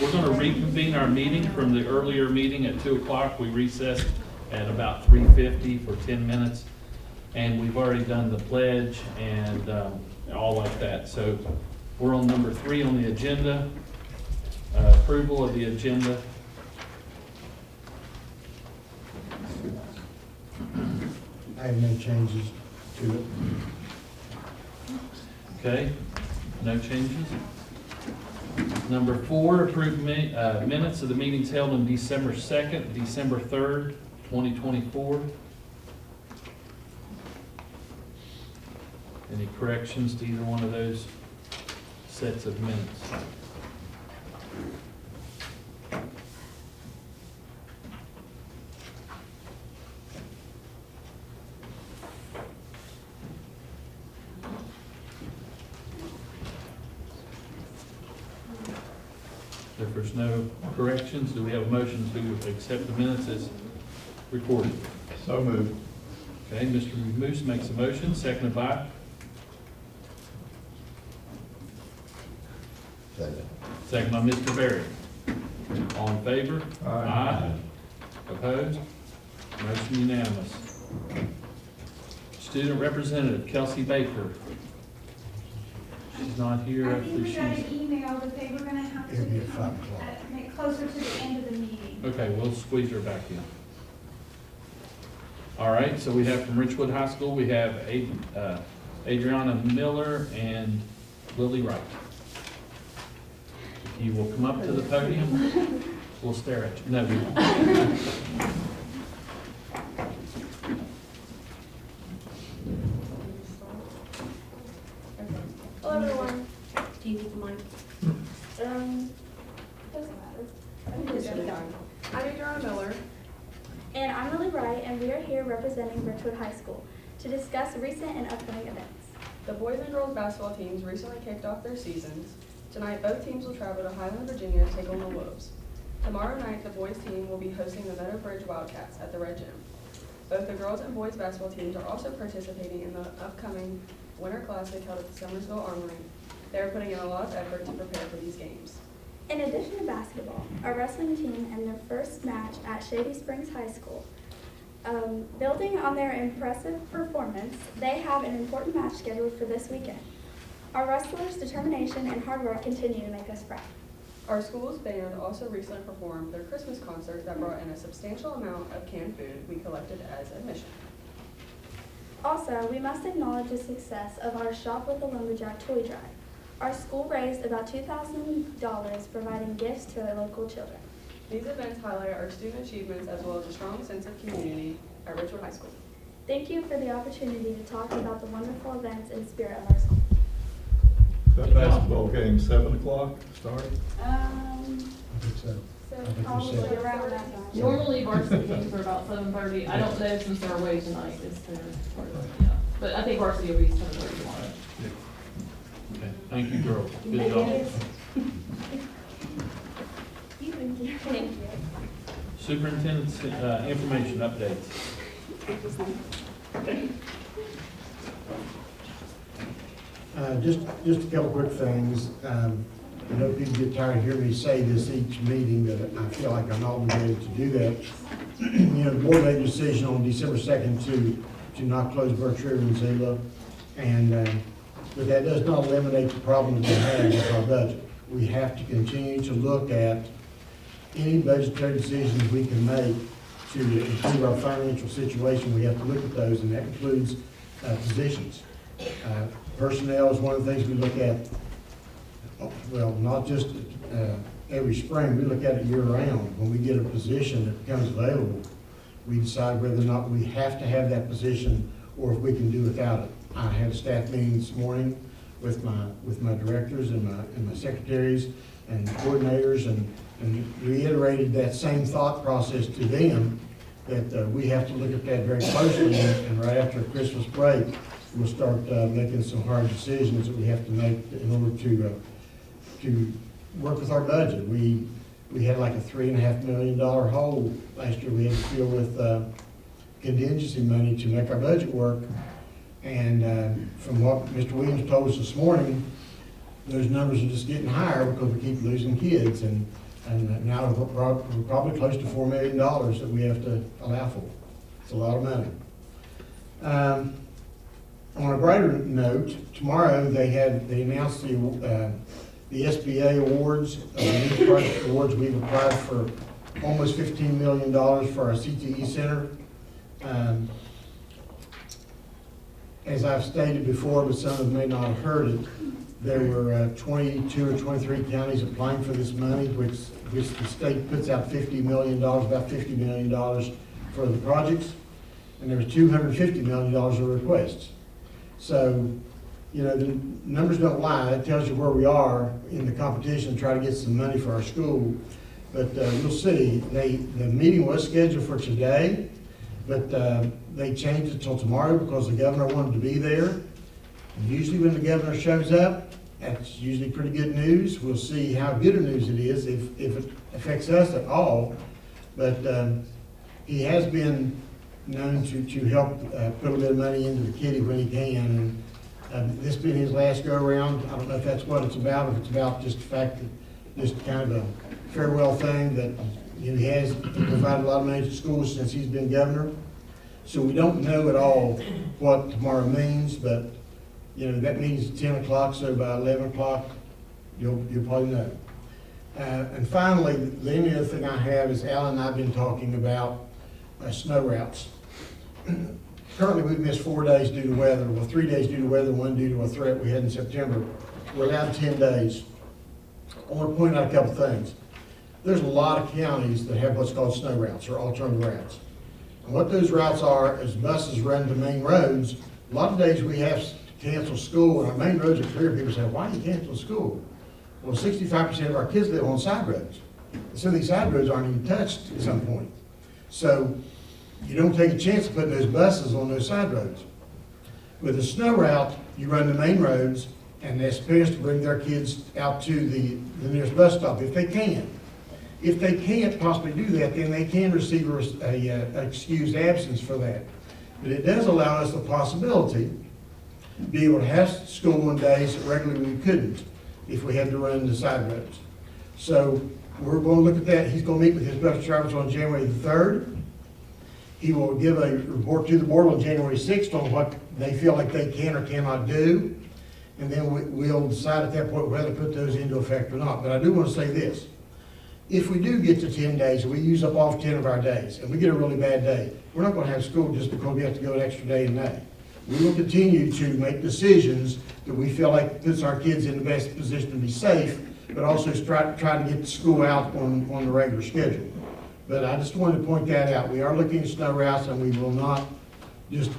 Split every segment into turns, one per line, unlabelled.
We're going to reconvene our meeting from the earlier meeting at 2 o'clock. We recessed at about 3:50 for 10 minutes. And we've already done the pledge and all like that. So we're on number 3 on the agenda, approval of the agenda.
I have no changes to it.
Okay, no changes. Number 4, approve minutes of the meetings held on December 2nd, December 3rd, 2024. Any corrections to either one of those sets of minutes? If there's no corrections, do we have a motion to accept the minutes as recorded?
So moved.
Okay, Mr. Moose makes a motion, seconded by?
Second.
Second by Mr. Berry. All in favor?
Aye.
Opposed? Motion unanimous. Student Representative Kelsey Baker. She's not here.
I think we got
She's-
an email that they were gonna have to
It'll be at 5 o'clock.
make closer to the end of the meeting.
Okay, we'll squeeze her back in. All right, so we have from Richwood High School, we have Adriana Miller and Lily Wright. If you will come up to the podium, we'll stare at you. No, we won't.
Hello everyone. Do you need the mic? Doesn't matter. I can just get it done. I'm Adriana Miller. And I'm Lily Wright, and we are here representing Richwood High School to discuss recent and upcoming events.
The boys and girls basketball teams recently kicked off their seasons. Tonight, both teams will travel to Highland, Virginia to take on the Wolves. Tomorrow night, the boys team will be hosting the Meadow Bridge Wildcats at the Red Gym. Both the girls and boys basketball teams are also participating in the upcoming Winter Classic held at the Summersville Armory. They are putting in a lot of effort to prepare for these games.
In addition to basketball, our wrestling team and their first match at Shady Springs High School. Building on their impressive performance, they have an important match scheduled for this weekend. Our wrestlers' determination and hard work continue to make us proud.
Our school's band also recently performed their Christmas concert that brought in a substantial amount of canned food we collected as admission.
Also, we must acknowledge the success of our Shop with the Lumberjack toy drive. Our school raised about $2,000 providing gifts to our local children.
These events highlight our student achievements as well as a strong sense of community at Richwood High School.
Thank you for the opportunity to talk about the wonderful events and spirit of our school.
That basketball game, 7 o'clock start?
I think so.
So
I think you
probably
said-
around that time.
Normally varsity games are about 7:30. I don't know since they're away tonight, is their part of it, yeah. But I think varsity will be 7:30 tomorrow.
Okay, thank you, girls. Good job.
Thank you.
Superintendent's information updates.
Just a couple quick things. I know people get tired of hearing me say this each meeting, but I feel like I'm obligated to do that. You know, the board made a decision on December 2nd to not close Birch River and Zila. But that does not eliminate the problem that we have with our budget. We have to continue to look at any budgetary decisions we can make to improve our financial situation. We have to look at those, and that includes positions. Personnel is one of the things we look at, well, not just every spring, we look at it year-round. When we get a position that becomes available, we decide whether or not we have to have that position or if we can do without it. I had a staff meeting this morning with my directors and my secretaries and coordinators and reiterated that same thought process to them, that we have to look at that very closely, and right after Christmas break, we'll start making some hard decisions that we have to make in order to work with our budget. We had like a $3.5 million hole last year we had to fill with contingency money to make our budget work. And from what Mr. Williams told us this morning, those numbers are just getting higher because we keep losing kids, and now we're probably close to $4 million that we have to allow for. It's a lot of money. On a brighter note, tomorrow they announced the SBA awards, these project awards. We've applied for almost $15 million for our CTE center. As I've stated before, but some of you may not have heard it, there were 22 or 23 counties applying for this money, which the state puts out $50 million, about $50 million for the projects, and there was $250 million of requests. So, you know, the numbers don't lie. It tells you where we are in the competition to try to get some money for our school. But we'll see. The meeting was scheduled for today, but they changed it till tomorrow because the governor wanted to be there. And usually when the governor shows up, that's usually pretty good news. We'll see how good a news it is, if it affects us at all. But he has been known to help put a little money into the kitty when he can. And this being his last go-around, I don't know if that's what it's about, if it's about just the fact that just kind of a farewell thing, that he has provided a lot of money to schools since he's been governor. So we don't know at all what tomorrow means, but you know, that means 10 o'clock, so by 11 o'clock, you'll probably know. And finally, the only other thing I have is Alan and I have been talking about snow routes. Currently, we've missed 4 days due to weather, well, 3 days due to weather, 1 due to a threat we had in September. We're allowed 10 days. I want to point out a couple things. There's a lot of counties that have what's called snow routes or alternative routes. And what those routes are is buses run to main roads. A lot of days we have to cancel school, and our main roads are clear. People say, why do you cancel school? Well, 65% of our kids live on side roads. Some of these side roads aren't even touched at some point. So you don't take a chance of putting those buses on those side roads. With a snow route, you run the main roads, and they're supposed to bring their kids out to the nearest bus stop if they can. If they can't possibly do that, then they can receive a excused absence for that. But it does allow us the possibility to be able to have school on days that regularly we couldn't if we had to run the side roads. So we're going to look at that. He's going to meet with his bus drivers on January the 3rd. He will give a report to the board on January 6th on what they feel like they can or cannot do. And then we'll decide at that point whether to put those into effect or not. But I do want to say this. If we do get to 10 days, and we use up all 10 of our days, and we get a really bad day, we're not going to have school just because we have to go an extra day in May. We will continue to make decisions that we feel like puts our kids in the best position to be safe, but also try to get the school out on the regular schedule. But I just wanted to point that out. We are looking at snow routes, and we will not just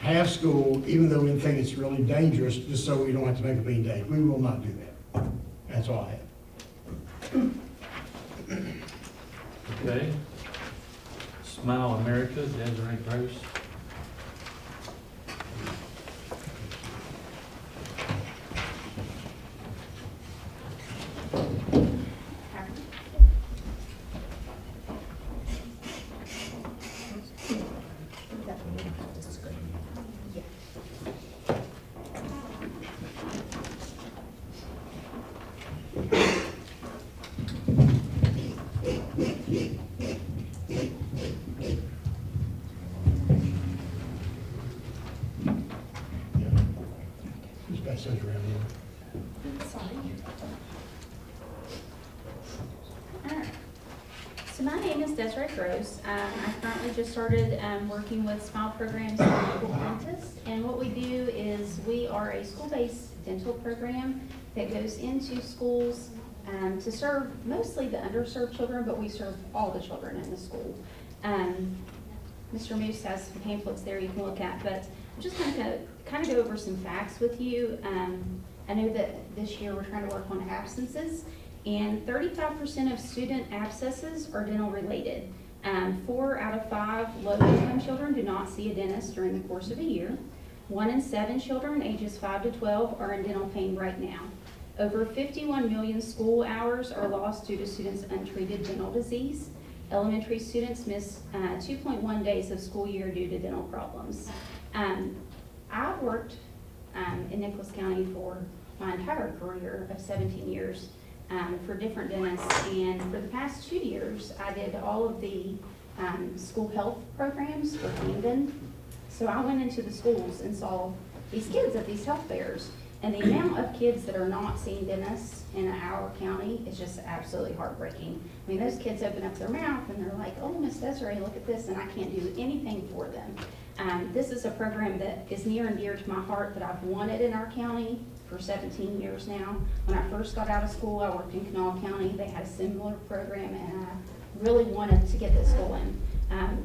have school, even though we think it's really dangerous, just so we don't have to make a mean day. We will not do that. That's all I have.
Okay. Smile America, Desiree Gross.
Just pass those around here.
Alright. So my name is Desiree Gross. I currently just started working with Smile Programs for local dentists. And what we do is we are a school-based dental program that goes into schools to serve mostly the underserved children, but we serve all the children in the school. Mr. Moose has some pamphlets there you can look at, but I'm just going to kind of go over some facts with you. I know that this year we're trying to work on absences, and 35% of student abscesses are dental related. 4 out of 5 low-income children do not see a dentist during the course of a year. 1 in 7 children ages 5 to 12 are in dental pain right now. Over 51 million school hours are lost due to students' untreated dental disease. Elementary students miss 2.1 days of school year due to dental problems. I've worked in Nicholas County for my entire career of 17 years for different dentists. And for the past 2 years, I did all of the school health programs for Camden. So I went into the schools and saw these kids at these health fairs. And the amount of kids that are not seeing dentists in our county is just absolutely heartbreaking. I mean, those kids open up their mouth and they're like, oh, Miss Desiree, look at this, and I can't do anything for them. This is a program that is near and dear to my heart that I've wanted in our county for 17 years now. When I first got out of school, I worked in Kanawha County. They had a similar program, and I really wanted to get this going.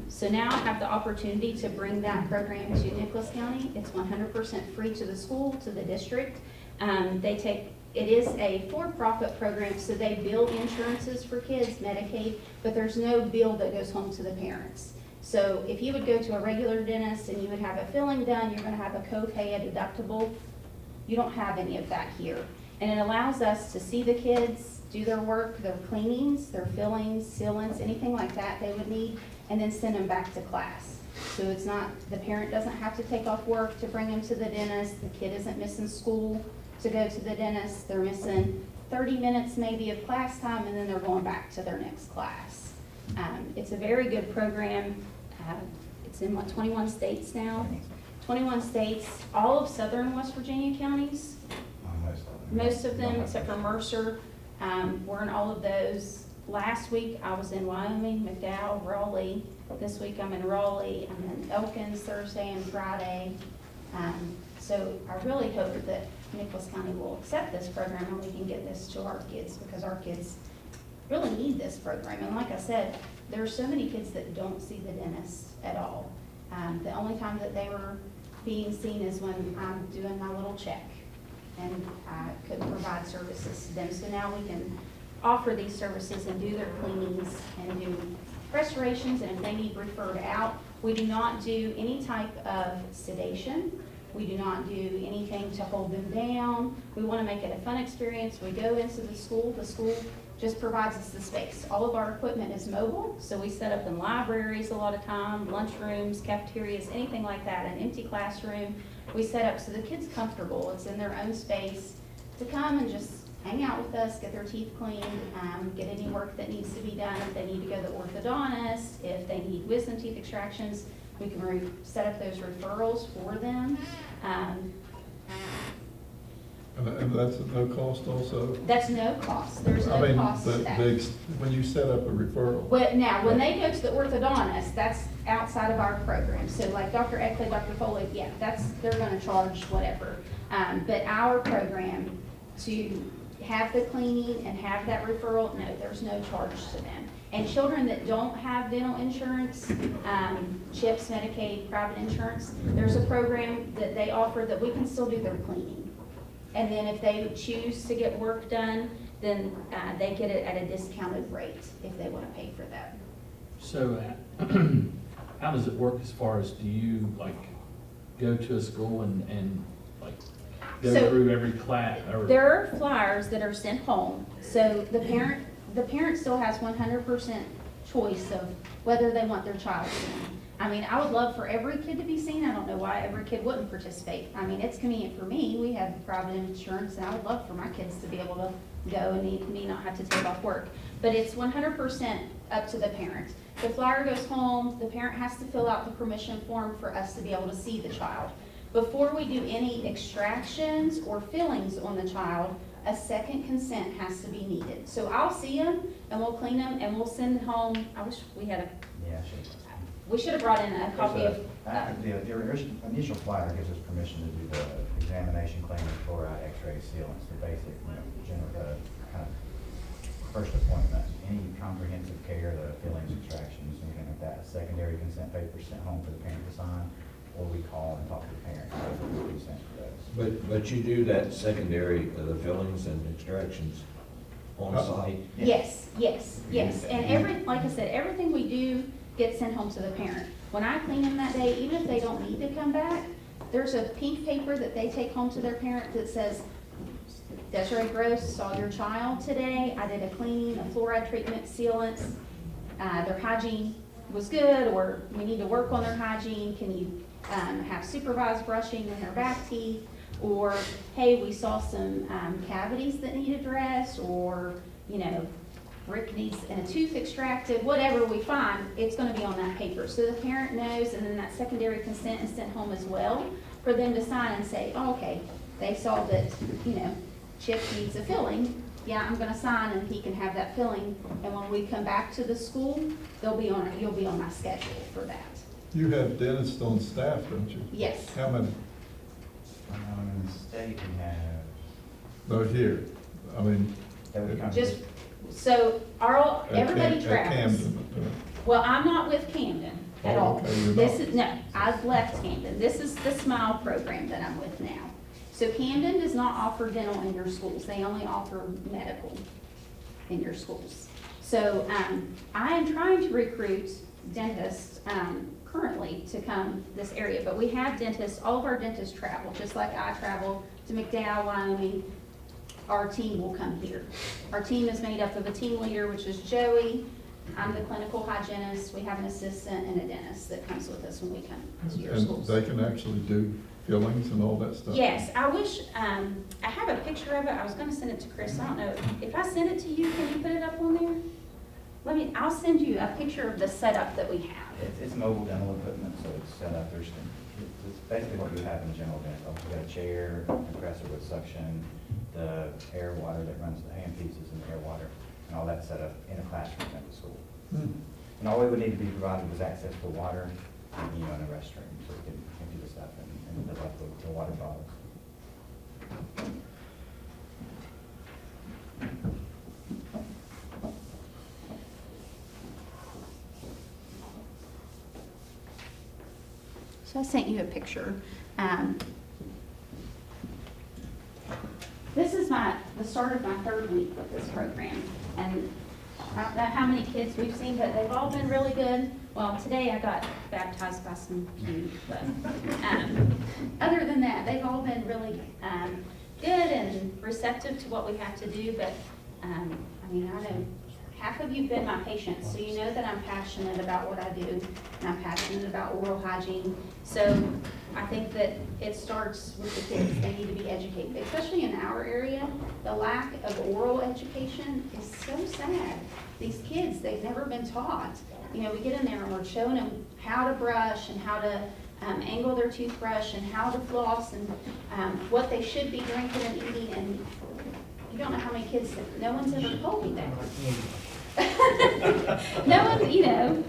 So now I have the opportunity to bring that program to Nicholas County. It's 100% free to the school, to the district. It is a for-profit program, so they bill insurances for kids, Medicaid, but there's no bill that goes home to the parents. So if you would go to a regular dentist and you would have a filling done, you're gonna have a copay, a deductible. You don't have any of that here. And it allows us to see the kids, do their work, their cleanings, their fillings, sealants, anything like that they would need, and then send them back to class. So it's not, the parent doesn't have to take off work to bring them to the dentist. The kid isn't missing school to go to the dentist. They're missing 30 minutes maybe of class time, and then they're going back to their next class. It's a very good program. It's in 21 states now. 21 states, all of southern West Virginia counties. Most of them, except for Mercer, we're in all of those. Last week, I was in Wyoming, McDowell, Raleigh. This week, I'm in Raleigh. I'm in Elkins Thursday and Friday. So I really hope that Nicholas County will accept this program and we can get this to our kids, because our kids really need this program. And like I said, there are so many kids that don't see the dentist at all. The only time that they were being seen is when I'm doing my little check, and I couldn't provide services to them. So now we can offer these services and do their cleanings and do restorations, and if they need referred out. We do not do any type of sedation. We do not do anything to hold them down. We want to make it a fun experience. We go into the school just provides us the space. All of our equipment is mobile, so we set up in libraries a lot of time, lunchrooms, cafeterias, anything like that, an empty classroom. We set up so the kid's comfortable. It's in their own space to come and just hang out with us, get their teeth cleaned, get any work that needs to be done. If they need to go to the orthodontist, if they need wisdom teeth extractions, we can set up those referrals for them.
And that's at no cost also?
That's no cost. There's
I
no
mean,
cost to that.
when you set up a referral.
Well, now, when they go to the orthodontist, that's outside of our program. So like Dr. Eckley, Dr. Foley, yeah, they're gonna charge whatever. But our program, to have the cleaning and have that referral, no, there's no charge to them. And children that don't have dental insurance, CHIPS, Medicaid, private insurance, there's a program that they offer that we can still do their cleaning. And then if they choose to get work done, then they get it at a discounted rate if they want to pay for that.
So how does it work as far as, do you like go to a school and like go
So,
through every class? Or
There are flyers that are sent home, so the parent still has 100% choice of whether they want their child seen. I mean, I would love for every kid to be seen. I don't know why every kid wouldn't participate. I mean, it's convenient for me. We have private insurance, and I would love for my kids to be able to go and me not have to take off work. But it's 100% up to the parent. The flyer goes home, the parent has to fill out the permission form for us to be able to see the child. Before we do any extractions or fillings on the child, a second consent has to be needed. So I'll see them, and we'll clean them, and we'll send home. I wish we had we should have brought in a copy of.
The initial flyer gives us permission to do the examination, cleaning, fluoride, x-ray, sealants, the basic, general, kind of first appointment, any comprehensive care, the fillings, extractions, anything like that. Secondary consent paper sent home for the parent to sign, or we call and talk to the parent, and consent for those.
But you do that secondary, the fillings and extractions on site?
Yes. And like I said, everything we do gets sent home to the parent. When I clean them that day, even if they don't need to come back, there's a pink paper that they take home to their parent that says, Desiree Gross saw your child today. I did a cleaning, a fluoride treatment, sealants. Their hygiene was good, or we need to work on their hygiene. Can you have supervised brushing in their back teeth? or, hey, we saw some cavities that need addressed, or, you know, Rick needs a tooth extracted, whatever we find, it's gonna be on that paper. So the parent knows, and then that secondary consent is sent home as well, for them to sign and say, oh, okay, they saw that, you know, Chip needs a filling, yeah, I'm gonna sign and he can have that filling. And when we come back to the school, you'll be on my schedule for that.
You have dentists on staff, don't you?
Yes.
How many?
In the state, we have,
No, here. I mean.
that would come.
Just, so everybody
at
travels.
Camden.
Well, I'm not with Camden at
Oh,
all.
okay, you're
This
not.
is, no, I've left Camden. This is the SMILE program that I'm with now. So Camden does not offer dental in your schools. They only offer medical in your schools. So, I am trying to recruit dentists, currently to come this area, but we have dentists, all of our dentists travel, just like I travel to McDowell, Wyoming. Our team will come here. Our team is made up of a team leader, which is Joey. I'm the clinical hygienist. We have an assistant and a dentist that comes with us when we come to your
And
schools.
they can actually do fillings and all that stuff?
Yes, I wish, I have a picture of it. I was gonna send it to Chris. I don't know. If I send it to you, can you put it up on there? I'll send you a picture of the setup that we have.
It's mobile dental equipment, so it's set up, it's basically what you have in a general dental office. You got a chair, a compressor with suction, the air water that runs the hand pieces and the air water, and all that set up in a classroom at the school. And all we would need to be provided was access to water, and, you know, in a restroom, so we can empty the stuff and fill up the water bottles.
So I sent you a picture. This is the start of my third week with this program. And I don't know how many kids we've seen, but they've all been really good. Well, today I got baptized by some youth, but other than that, they've all been really good and receptive to what we have to do. But I mean, I know half of you have been my patients, so you know that I'm passionate about what I do, and I'm passionate about oral hygiene. So I think that it starts with the kids. They need to be educated, especially in our area. The lack of oral education is so sad. These kids, they've never been taught. You know, we get in there and we're showing them how to brush and how to angle their toothbrush and how to floss and what they should be drinking and eating. And you don't know how many kids, no one's ever told me that. No one, you know,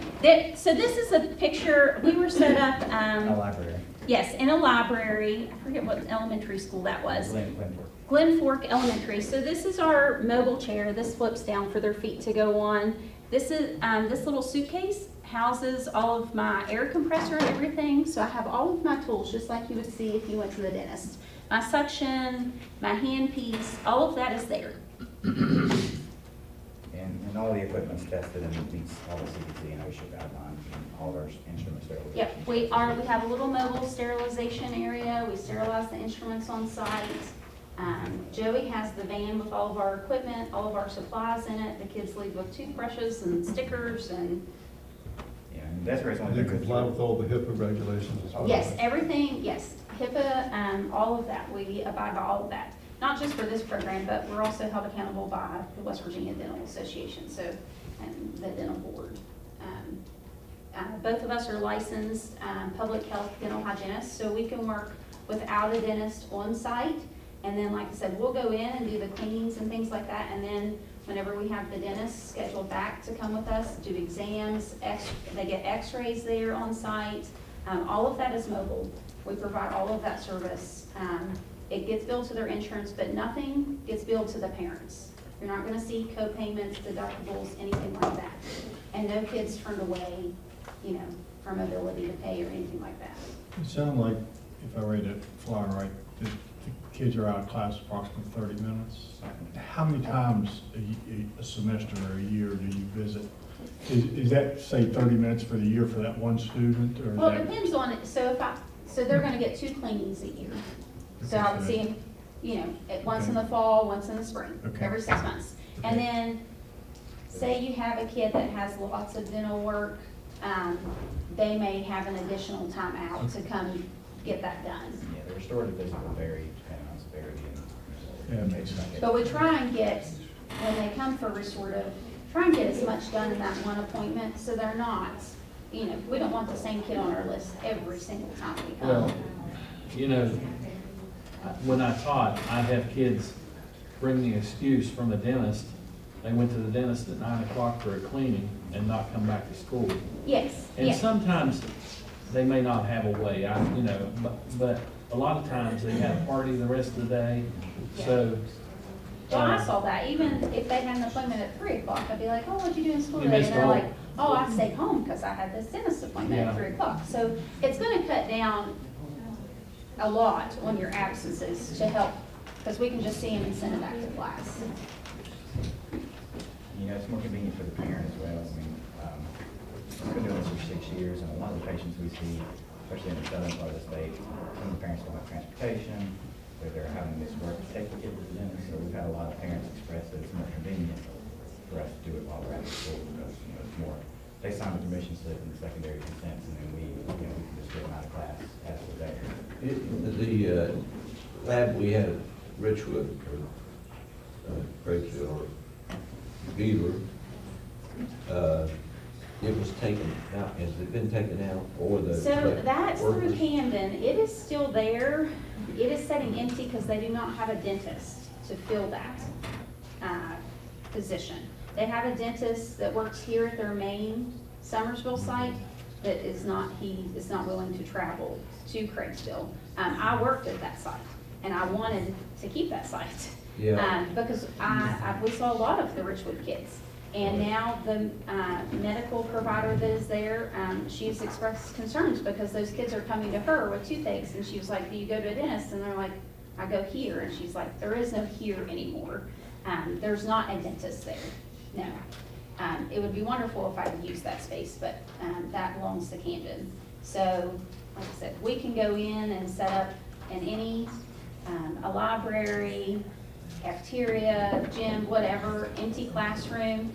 so this is a picture, we were set up.
A library.
Yes, in a library. I forget what elementary school that was.
Glenfork.
Glen Fork Elementary. So this is our mobile chair. This flips down for their feet to go on. This is this little suitcase houses all of my air compressor and everything. So I have all of my tools, just like you would see if you went to the dentist. My suction, my hand piece, all of that is there.
And all the equipment's tested and meets all the CDC and OSHA guidelines, and all of our instruments there.
Yep, we have a little mobile sterilization area. We sterilize the instruments on site. Joey has the van with all of our equipment, all of our supplies in it. The kids leave with toothbrushes and stickers and.
Yeah, and Desiree's only.
You comply with all the HIPAA regulations as well?
Yes, everything, yes. HIPAA, all of that. We abide by all of that. Not just for this program, but we're also held accountable by the West Virginia Dental Association, so, and the dental board. Both of us are licensed public health dental hygienists, so we can work without a dentist on site. And then, like I said, we'll go in and do the cleanings and things like that. And then whenever we have the dentist scheduled back to come with us, do exams, they get x-rays there on site. All of that is mobile. We provide all of that service. It gets billed to their insurance, but nothing gets billed to the parents. You're not gonna see co-payments, deductibles, anything like that. And no kids turned away, you know, from ability to pay or anything like that.
It sounds like, if I read that flyer right, the kids are out of class approximately 30 minutes. How many times a semester or a year do you visit? Is that, say, 30 minutes for the year for that one student, or?
Well, it depends on it. So so they're gonna get 2 cleanings a year. So I would see them, you know, once in the fall, once in the spring, every 6 months. And then, say you have a kid that has lots of dental work, they may have an additional time out to come get that done.
Yeah, restorative visit will vary depending on severity
Yeah,
and.
makes sense.
But we try and get, when they come for restorative, try and get as much done in that one appointment, so they're not, you know, we don't want the same kid on our list every single time we come.
Well, you know, when I taught, I'd have kids bring the excuse from the dentist. They went to the dentist at 9 o'clock for a cleaning and not come back to school.
Yes,
And
yes.
sometimes they may not have a way, you know, but a lot of times they had a party the rest of the day, so.
Well, I saw that, even if they had an appointment at 3 o'clock, I'd be like, oh, what'd you do in school
You
today?
missed
And they're
all-
like, oh, I stayed home because I had this dentist appointment at
Yeah.
3 o'clock. So it's gonna cut down a lot on your absences to help, because we can just see them and send them back to class.
You know, it's more convenient for the parent as well. I mean, I've been doing this for 6 years, and a lot of the patients we see, especially in the southern part of the state, some of the parents don't have transportation, or they're having this work to take the kid to the dentist, so we've had a lot of parents express that it's more convenient for us to do it while we're at the school, because, you know, it's more, they sign the permission slip and the secondary consents, and then we can just get them out of class as we're there.
The lab we had at Richwood, or Craigslist, or Beaver, it was taken out, has it been taken out, or the?
So that's through
workers?
Camden. It is still there. It is sitting empty because they do not have a dentist to fill that position. They have a dentist that works here at their main Summersville site that is not, he is not willing to travel to Craigsville. I worked at that site and I wanted to keep that site.
Yeah.
Because we saw a lot of the Richwood kids. And now the medical provider that is there, she's expressed concerns because those kids are coming to her with toothaches. And she was like, do you go to a dentist? And they're like, I go here. And she's like, there is no here anymore. There's not a dentist there, no. It would be wonderful if I could use that space, but that belongs to Camden. So, like I said, we can go in and set up in any, a library, cafeteria, gym, whatever, empty classroom.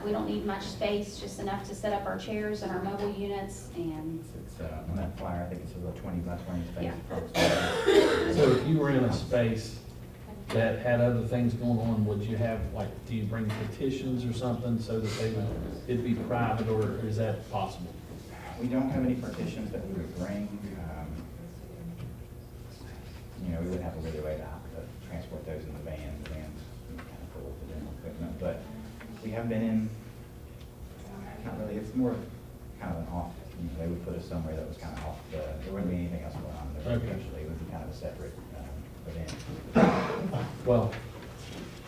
We don't need much space, just enough to set up our chairs and our mobile units and,
It's, on that flyer, I think it's a little 20 by 20 space
Yeah.
approximately.
So if you were in a space that had other things going on, would you have, like, do you bring petitions or something so that they would, it'd be private, or is that possible?
We don't have any partitions that we would bring. You know, we would have a really way to transport those in the van. The van's kind of full of the dental equipment, but we have been in, not really, it's more kind of an off, you know, they would put us somewhere that was kind of off there wouldn't be anything else going on there.
Okay.
Usually it would be kind of a separate event.
Well,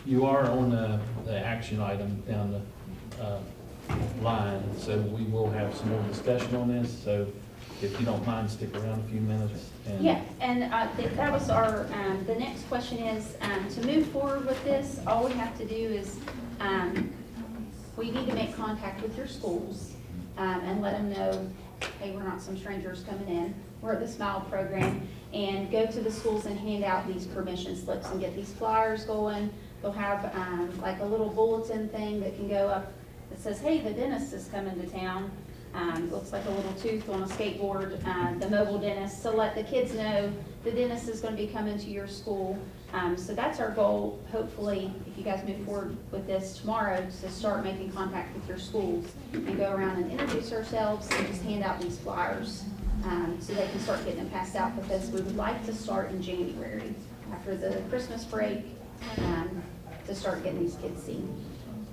you are on the action item down the line, so we will have some more discussion on this, so if you don't mind, stick around a few minutes. And
yeah. And that was our, the next question is, to move forward with this, all we have to do is, we need to make contact with your schools, and let them know, hey, we're not some strangers coming in. We're at the SMILE program, and go to the schools and hand out these permission slips and get these flyers going. They'll have, like a little bulletin thing that can go up that says, hey, the dentist is coming to town. Looks like a little tooth on a skateboard, the mobile dentist, to let the kids know the dentist is gonna be coming to your school. So that's our goal, hopefully, if you guys move forward with this tomorrow, to start making contact with your schools and go around and introduce ourselves and just hand out these flyers, so they can start getting them passed out, because we would like to start in January, after the Christmas break, to start getting these kids seen.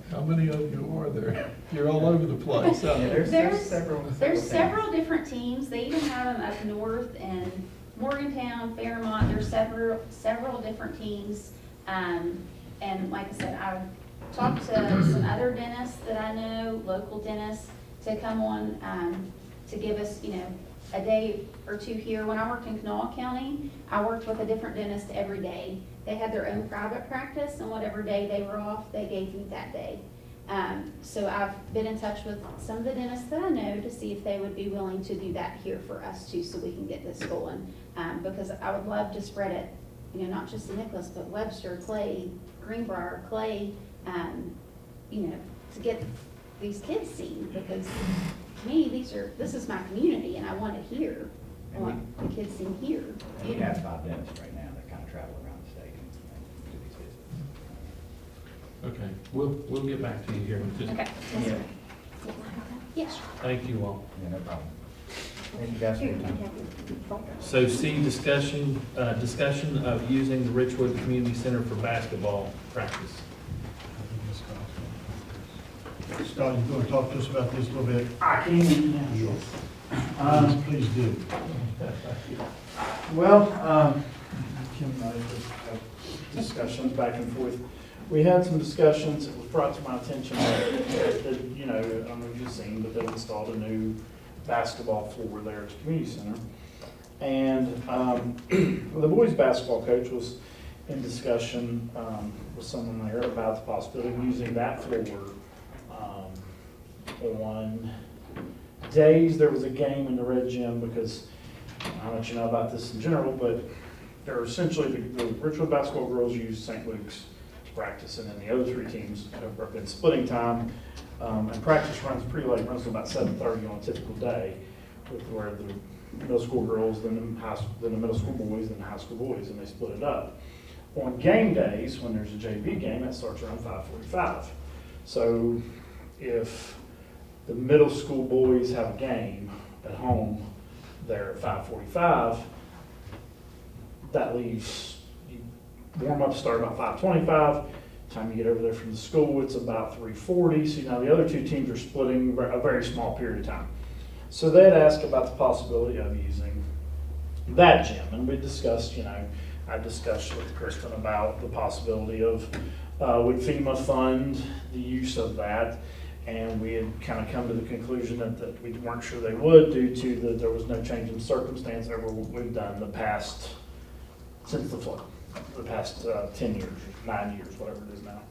How many of you are there? You're all over the place.
Yeah, there's several.
There's several different teams. They even have them up north in Morgantown, Fairmont. There's several different teams. And like I said, I've talked to some other dentists that I know, local dentists, to come on, to give us, you know, a day or two here. When I worked in Kanawha County, I worked with a different dentist every day. They had their own private practice, and whatever day they were off, they gave me that day. So I've been in touch with some of the dentists that I know to see if they would be willing to do that here for us too, so we can get this going. Because I would love to spread it, you know, not just to Nicholas, but Webster, Clay, Greenbrier, Clay, you know, to get these kids seen, because to me, this is my community and I want it here.
And
Well, the kids seem here.
we have 5 dentists right now that kind of travel around the state and do these visits.
Okay, we'll get back to you here. Just
Okay.
Yeah.
Yes.
thank you all.
Yeah, no problem. Thank you guys for your time.
So C, discussion of using the Richwood Community Center for basketball practice.
Scott, you gonna talk to us about this a little bit?
I can, yes.
Please do.
Well, Kim and I have discussions back and forth. We had some discussions, it was brought to my attention that, you know, I don't know if you've seen, but they installed a new basketball floor there at the community center. And the boys' basketball coach was in discussion with someone there about the possibility of using that floor on days there was a game in the red gym, because I'll let you know about this in general, but they're essentially, the Richwood basketball girls use St. Luke's to practice, and then the other 3 teams have been splitting time, and practice runs pretty late, runs to about 7:30 on a typical day, with where the middle school girls, then the middle school boys, then the high school boys, and they split it up. On game days, when there's a JV game, it starts around 5:45. So if the middle school boys have a game at home there at 5:45, that leaves, warm-ups start about 5:25. Time you get over there from the school, it's about 3:40. So now the other 2 teams are splitting a very small period of time. So they'd asked about the possibility of using that gym, and we discussed, you know, I discussed with Kristen about the possibility of, would FEMA fund the use of that? And we had kind of come to the conclusion that we weren't sure they would, due to that there was no change in circumstance over what we've done since the flood, the past 10 years, 9 years, whatever it is now.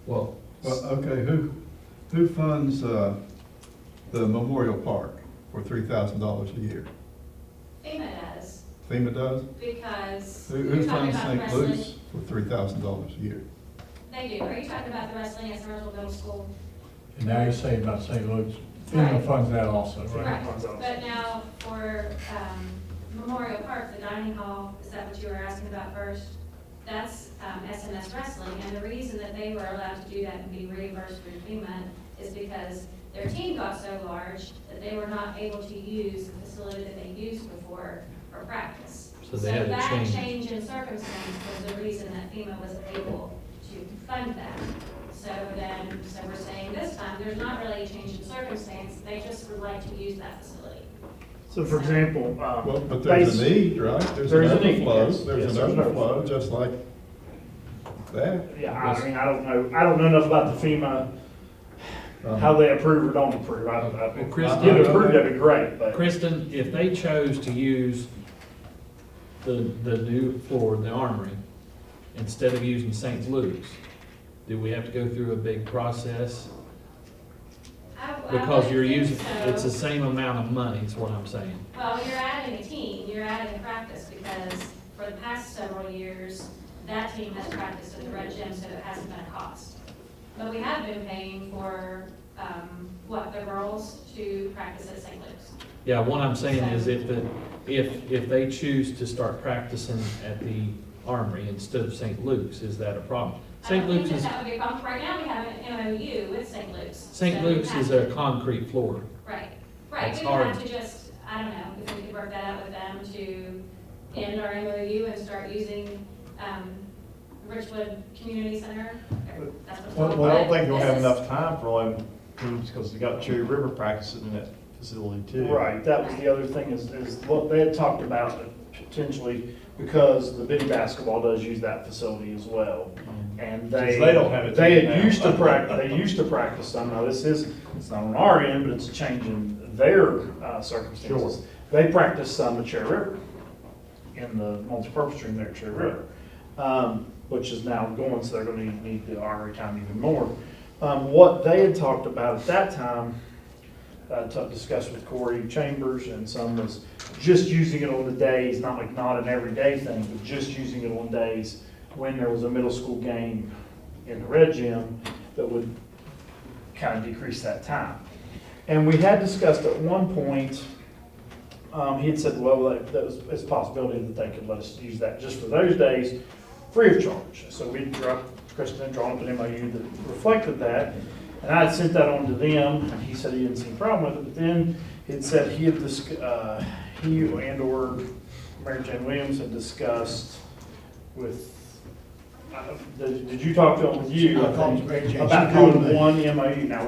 Well,
Well, okay, who funds, the Memorial Park for $3,000 a year?
FEMA does,
FEMA does?
because
Who
you're talking
funds
about
St.
wrestling.
Luke's for $3,000 a year?
They do. Are you talking about the wrestling at Somersville Middle School?
And now you're saying about St. Luke's,
Right.
FEMA funds that also, right?
Right, but now for Memorial Park, the dining hall, is that what you were asking about first? That's SMS Wrestling, and the reason that they were allowed to do that and be reimbursed through FEMA is because their team got so large that they were not able to use the facility that they used before for practice.
So they had to
that
change.
change in circumstance was the reason that FEMA was able to fund that. So we're saying this time, there's not really a change in circumstance, they just would like to use that facility.
So for example,
Well, but there's a need, right?
There's a
an
need,
overflow.
yes. Yes,
There's
there's
an
an
overflow,
overflow.
just like that.
yeah, I mean, I don't know enough about the FEMA, how they approve or don't approve.
Well, Kristen-
If they approve, that'd be great, but.
Kristen, if they chose to use the new floor, the Armory, instead of using St. Luke's, do we have to go through a big process? Because you're using, it's the same amount of money, is what I'm saying.
Well, you're adding a team, you're adding a practice, because for the past several years, that team has practiced at the Red Gym, so it hasn't been a cost. But we have been paying for, the girls to practice at St. Luke's.
Yeah, what I'm saying is if they choose to start practicing at the Armory instead of St. Luke's, is that a problem? St. Luke's is,
That would be a problem. Right now, we have an MOU with St. Luke's.
St.
so
Luke's
we
is
have
a concrete floor.
Right,
It's
we would have
hard.
to just, I don't know, if we could work that out with them to end our MOU and start using, Richwood Community Center. That's what it's called.
Well, I don't
But
think you'll
this
have
is-
enough time for all them teams, because they got Cherry River practicing in that facility too.
Right, that was the other thing, is what they had talked about potentially, because the Biddy basketball does use that facility as well. And
Since they don't have a
they
team
had
now.
used to practice some, now it's not on our end, but it's a change in their circumstances.
Sure.
They practice some at Cherry River, in the multipurpose room there at Cherry River, which is now going, so they're gonna need the Armory time even more. What they had talked about at that time, discussed with Corey Chambers, and some was just using it on the days, not an everyday thing, but just using it on days when there was a middle school game in the Red Gym that would kind of decrease that time. And we had discussed at one point he had said, well, that was, it's a possibility that they could let us use that just for those days, free of charge. So we Kristen had drawn up an MOU that reflected that, and I had sent that on to them, and he said he didn't see a problem with it, but then he had said he and/or Mary Jane Williams had discussed with, did you talk to him with you?
I talked to Mary Jane.
About
She called
doing
me.
one MOU. Now,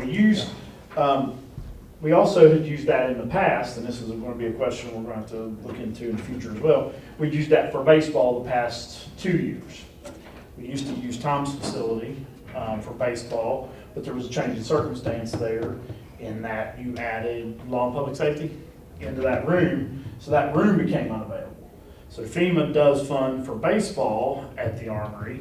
we also had used that in the past, and this is going to be a question we're going to have to look into in the future as well. We used that for baseball the past 2 years. We used to use Tom's facility for baseball, but there was a change in circumstance there in that you added law and public safety into that room, so that room became unavailable. So FEMA does fund for baseball at the Armory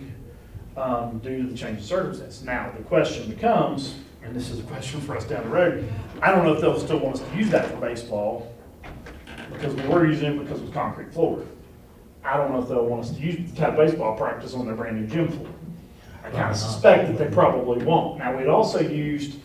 due to the change in circumstance. Now, the question becomes, and this is a question for us down the road, I don't know if they'll still want us to use that for baseball, because we were using it because it was concrete floor. I don't know if they'll want us to have baseball practice on their brand new gym floor. I kind of suspect that they probably won't. Now, we'd also used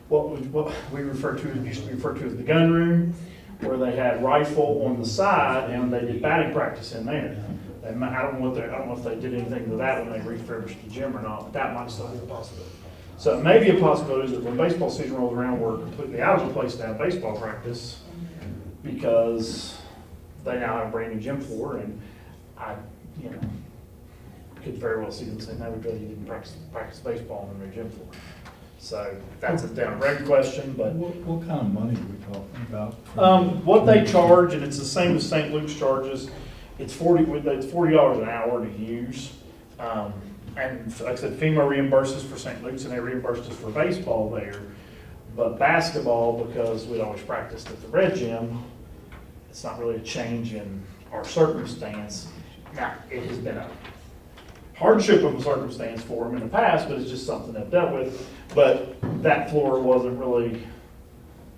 what we refer to, used to be referred to as the gun room, where they had rifle on the side and they did batting practice in there. I don't know if they did anything to that when they refurbished the gym or not, but that might still be a possibility. So it may be a possibility that when baseball season rolls around, we're completely out of the place to have baseball practice because they now have a brand new gym floor, and I, could very well see them saying, no, we'd rather you didn't practice baseball on their gym floor. So that's a down the road question, but.
What kind of money are we talking about?
What they charge, and it's the same as St. Luke's charges, it's $40 an hour to use. And like I said, FEMA reimburses for St. Luke's and they reimbursed us for baseball there. But basketball, because we'd always practiced at the Red Gym, it's not really a change in our circumstance. Now, it has been a hardship of a circumstance for them in the past, but it's just something they've dealt with. But that floor wasn't really,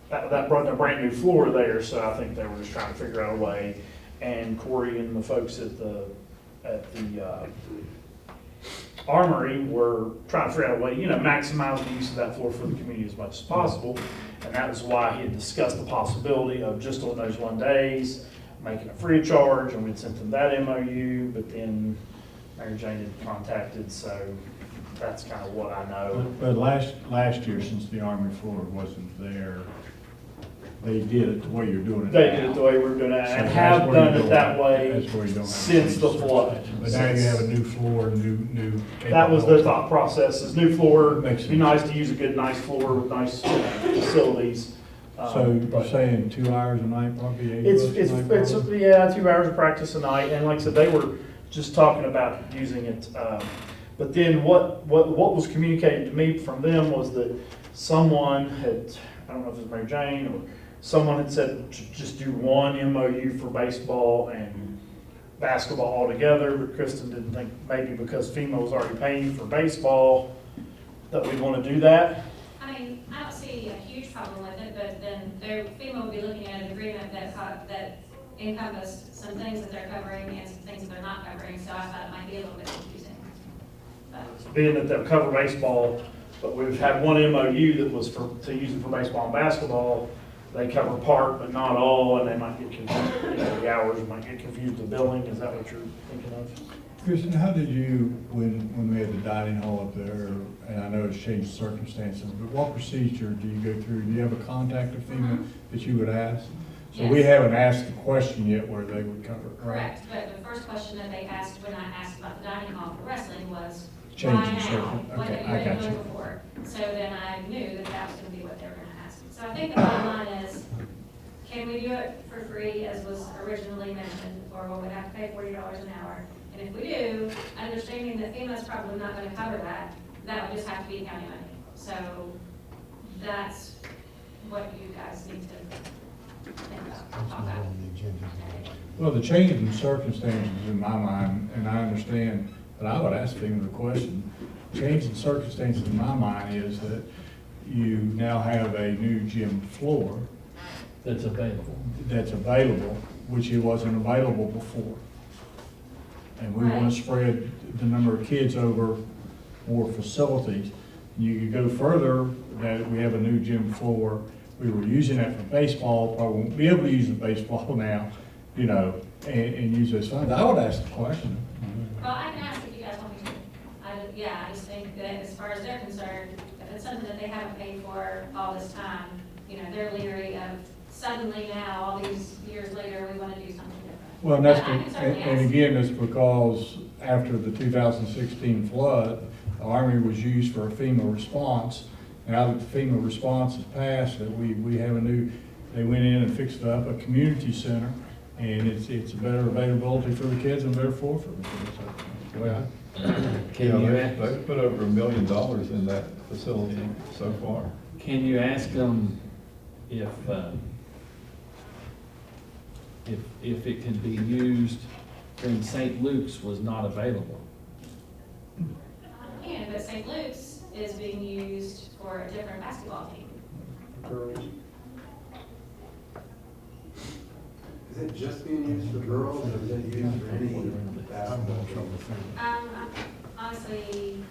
that brought a brand new floor there, so I think they were just trying to figure out a way. And Corey and the folks at the Armory were trying to figure out a way, maximize the use of that floor for the community as much as possible. And that was why he had discussed the possibility of just on those 1 days, making it free of charge, and we'd sent them that MOU, but then Mary Jane had contacted, so that's kind of what I know.
But last year, since the Army floor wasn't there, they did it the way you're doing it now.
They did it the way we're doing it, and
So
have
that's where
done
you
it
don't
that
have-
way
that's where you don't have
since the
to
flood.
But now you have a new floor, new.
That was their thought process, is new floor,
Makes
it'd be nice to use a good, nice floor with nice facilities.
So you're
But
saying 2 hours a night, probably 8
It's,
bucks a night,
it's,
probably?
yeah, 2 hours of practice a night, and like I said, they were just talking about using it. But then what was communicated to me from them was that someone had, I don't know if it was Mary Jane or someone had said to just do one MOU for baseball and basketball altogether, but Kristen didn't think maybe because FEMA was already paying for baseball that we'd want to do that.
I mean, I don't see a huge problem with it, but then FEMA will be looking at an agreement that encompassed some things that they're covering and some things that they're not covering, so I thought it might be a little bit confusing. But
Being that they'll cover baseball, but we've had one MOU that was to use it for baseball and basketball. They cover part, but not all, and they might get confused, the hours might get confused with billing. Is that what you're thinking of?
Kristen, how did you, when we had the dining hall up there, and I know it's changed circumstances, but what procedure do you go through? Do you have a contact of FEMA that you would ask? So we
Yes.
haven't asked the question yet where they would cover it, right?
correct, but the first question that they asked when I asked about the dining hall for wrestling was,
Changing
why now?
circum-
What
okay,
have
I
you
got
been
you.
doing before? So then I knew that that was gonna be what they were gonna ask. So I think the bottom line is, can we do it for free as was originally mentioned, or will we have to pay $40 an hour? And if we do, understanding that FEMA's probably not gonna cover that, that would just have to be county money. So that's what you guys need to think about, talk about.
Well, the change in circumstances in my mind, and I understand, but I would ask FEMA the question, change in circumstances in my mind is that you now have a new gym floor
That's available.
which it wasn't available before. And we want
Right.
to spread the number of kids over more facilities. You could go further, that we have a new gym floor, we were using that for baseball, probably won't be able to use the baseball now, you know, and use those funds. I would ask the question.
Well, I can ask if you guys want me to. I just think that as far as they're concerned, if it's something that they haven't paid for all this time, you know, they're leery of suddenly now, all these years later, we want to do something different.
Well, and that's,
But I can certainly
and
ask.
again, it's because after the 2016 flood, the Army was used for a FEMA response. Now that the FEMA response is passed, that we have a new, they went in and fixed up a community center, and it's a better availability for the kids and therefore for the kids. So, well,
Can you,
They've put over $1 million in that facility so far.
can you ask them if it can be used when St. Luke's was not available?
And, but St. Luke's is being used for a different basketball team.
Girls.
Is it just being used for girls, or is it used for any basketball?
Honestly,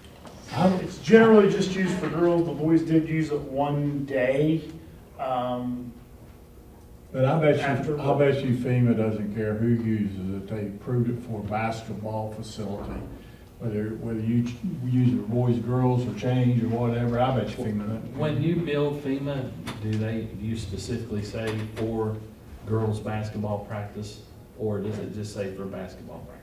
It's generally just used for girls. The boys did use it one day.
But I bet
After-
you FEMA doesn't care who uses it. They approved it for a basketball facility. Whether you use it boys, girls, or change, or whatever, I bet you FEMA doesn't.
When you build FEMA, do you specifically say for girls' basketball practice, or does it just say for basketball practice?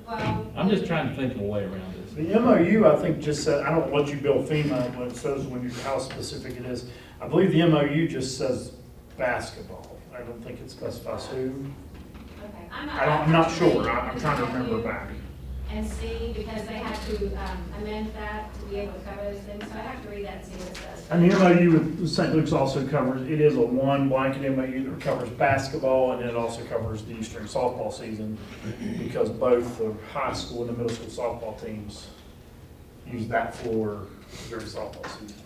well.
I'm just trying to think of a way around this.
The MOU, I think, just said, I don't know what you build FEMA, when it says how specific it is. I believe the MOU just says basketball. I don't think it specifies who.
Okay,
I'm not sure. I'm trying to remember back.
And see, because they have to amend that to be able to cover those things, so I have to read that and see what it says.
And the MOU with St. Luke's also covers, it is a one blanket MOU that covers basketball, and it also covers the Eastern softball season, because both the high school and the middle school softball teams use that floor during softball season.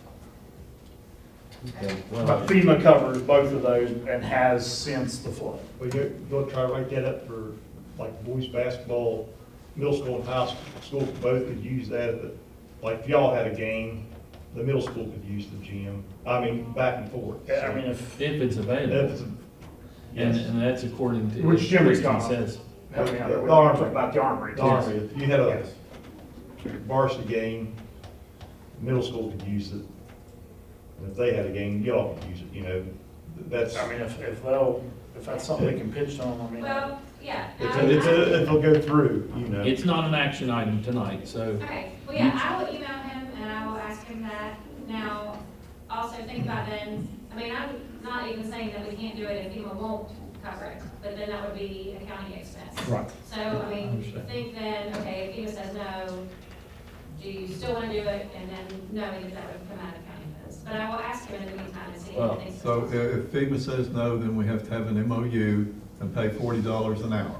Okay,
But
well,
FEMA covers both of those and has since the flood.
Well, you'll try to write that up for, like, boys basketball, middle school and high school, both could use that, but, like, if y'all had a game, the middle school could use the gym, I mean, back and forth.
I mean, if,
if it's available,
If it's-
and that's according to.
Which Jim was
Kristen
talking
says.
help me out,
The
we're
Armory.
talking about the Armory.
The Armory, if you had a
Yes.
varsity game, middle school could use it. And if they had a game, y'all could use it, you know, that's,
I mean, if that's something they can pitch on, I mean.
Well, yeah.
it'll go through, you know.
It's not an action item tonight, so.
Okay, well, yeah, I will email him and I will ask him that. Now, also think about then, I mean, I'm not even saying that we can't do it if FEMA won't cover it, but then that would be a county expense.
Right.
So, I mean, think then, okay, if FEMA says no, do you still want to do it? And then knowing that that would come out of county funds. But I will ask him in the meantime and see if
Well,
he thinks.
So if FEMA says no, then we have to have an MOU and pay $40 an hour.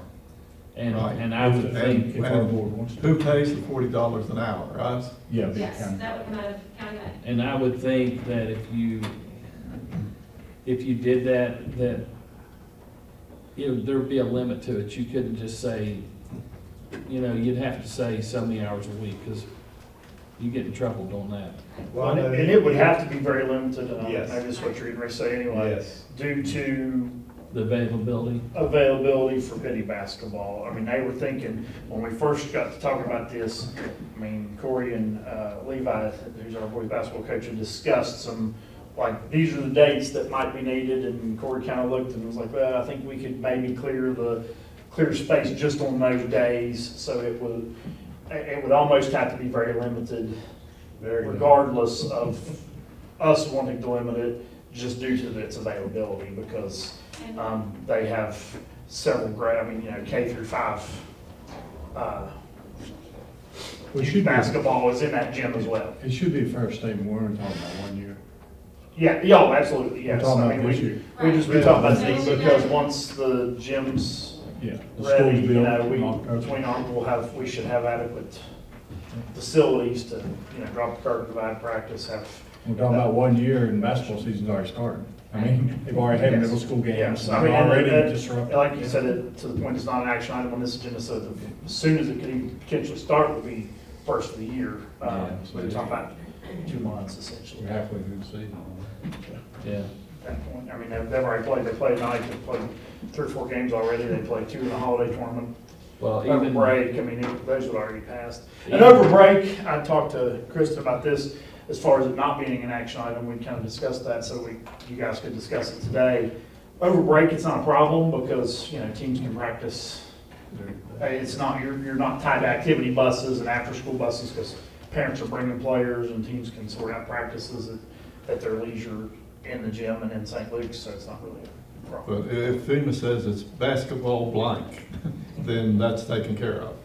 And,
Right.
and I would think,
If our board wants to.
Who pays the $40 an hour, us?
Yeah. the
Yes,
county.
that would come out of county money.
and I would think that if you did that there'd be a limit to it. You couldn't just say, you'd have to say so many hours a week, because you get in trouble doing that.
Well, I
And
know-
it would have to be very limited,
Yes.
maybe that's what you're going to say anyway.
Yes.
Due to
The availability.
availability for Biddy basketball. I mean, they were thinking, when we first got to talking about this, I mean, Corey and Levi, who's our boys basketball coach, had discussed some, like, these are the dates that might be needed, and Corey kind of looked and was like, well, I think we could maybe clear space just on those days, so it would almost have to be very limited, regardless of us wanting to limit it, just due to its availability, because they have several K through 5
We
youth
should be-
basketball is in that gym as well.
It should be a fair statement, we're only talking about 1 year.
Yeah, absolutely,
We're
yes.
talking
I
about
mean,
this year.
we just, we talk about
Right.
things because once the gym's
Yeah. The
ready,
school's built.
between we should have adequate facilities to, drop the curtain, divide practice, have.
We're talking about 1 year and basketball season's already started. I mean, they've already had
Yes.
middle school games,
Yes,
and
I mean,
they're already
and
disrupted.
like you said, to the point, it's not an action item on this agenda, so as soon as it could even potentially start would be first of the year.
Yeah.
So we're talking about 2 months
We're
essentially.
halfway through the season.
Yeah.
that point. I mean, they've already played, they played tonight, they played 3 or 4 games already, they played 2 in the holiday tournament.
Well,
Over
even.
break, I mean, those would already passed. And over break, I talked to Kristen about this, as far as it not being an action item, we kind of discussed that, so you guys could discuss it today. Over break, it's not a problem, because, you know, teams can practice. It's not, you're not tied to activity buses and after-school buses, because parents are bringing players, and teams can sort out practices at their leisure in the gym and in St. Luke's, so it's not really a problem.
But if FEMA says it's basketball blank, then that's taken care of.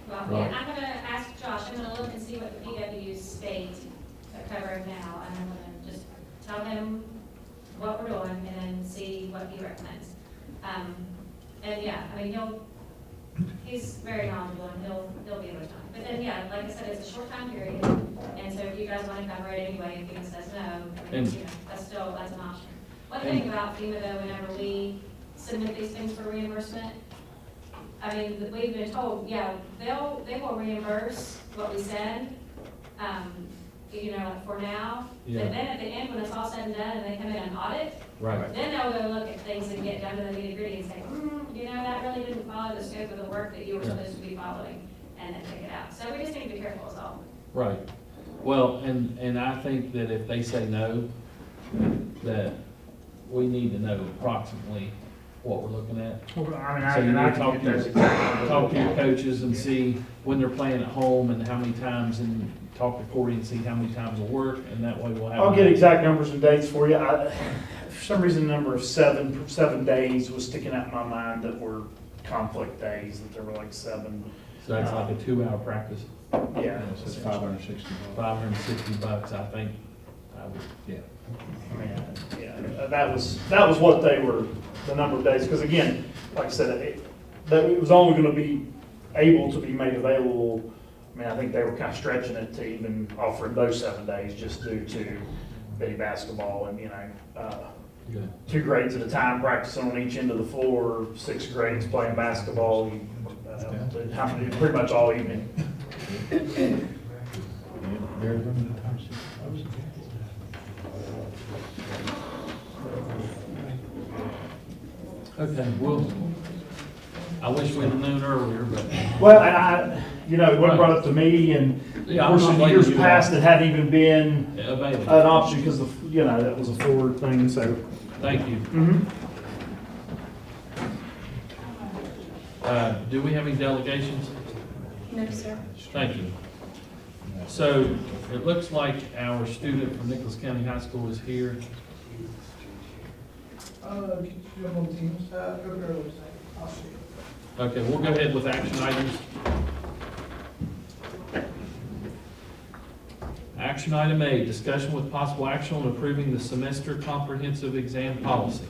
Well,
Right.
yeah, I'm gonna ask Josh, I'm gonna look and see what the PWs state are covering now, and I'm gonna just tell him what we're doing, and then see what he recommends. And yeah, I mean, he's very knowledgeable, and he'll be able to tell me. But then, yeah, like I said, it's a short time period, and so if you guys wanna cover it anyway, if FEMA says no, I mean,
And-
you know, that's an option. One thing about FEMA though, whenever we submit these things for reimbursement, I mean, we've been told, yeah, they will reimburse what we send, you know, like for now.
Yeah.
But then at the end, when it's all said and done and they come in and audit,
Right.
then they'll go look at things and get down to the nitty gritty and say, you know, that really didn't follow the scope of the work that you were supposed to be following, and then take it out. So we just need to be careful is all.
Right. Well, and I think that if they say no, that we need to know approximately what we're looking at.
Well, I mean,
So you
and I
need to
can
talk
get those
to,
exactly.
talk to your coaches and see when they're playing at home and how many times, and talk to Corey and see how many times will work, and that way we'll have.
I'll get exact numbers and dates for you. For some reason, the number of seven days was sticking out in my mind that were conflict days, that there were like 7.
So that's like a 2-hour practice,
Yeah.
So it's $560.
$560, I think. I would, yeah.
I mean, yeah, that was what they were, the number of days, because again, like I said, it was only gonna be able to be made available. I mean, I think they were kind of stretching it to even offering those 7 days, just due to Betty basketball and, you know,
Good.
2 grades at a time, practicing on each end of the floor, 6 grades playing basketball, pretty much all evening.
Very limited time.
Okay, well, I wish we'd have known earlier, but.
Well, and you know, it was brought up to me, and
Yeah,
of
I'm
course,
not
in
blaming
years
you.
past, it hadn't even been
Available.
an option, because you know, that was a forward thing, so.
Thank you. Do we have any delegations?
No, sir.
Thank you. So it looks like our student from Nicholas County High School is here. Okay, we'll go ahead with action items. Action item A, discussion with possible action on approving the semester comprehensive exam policy.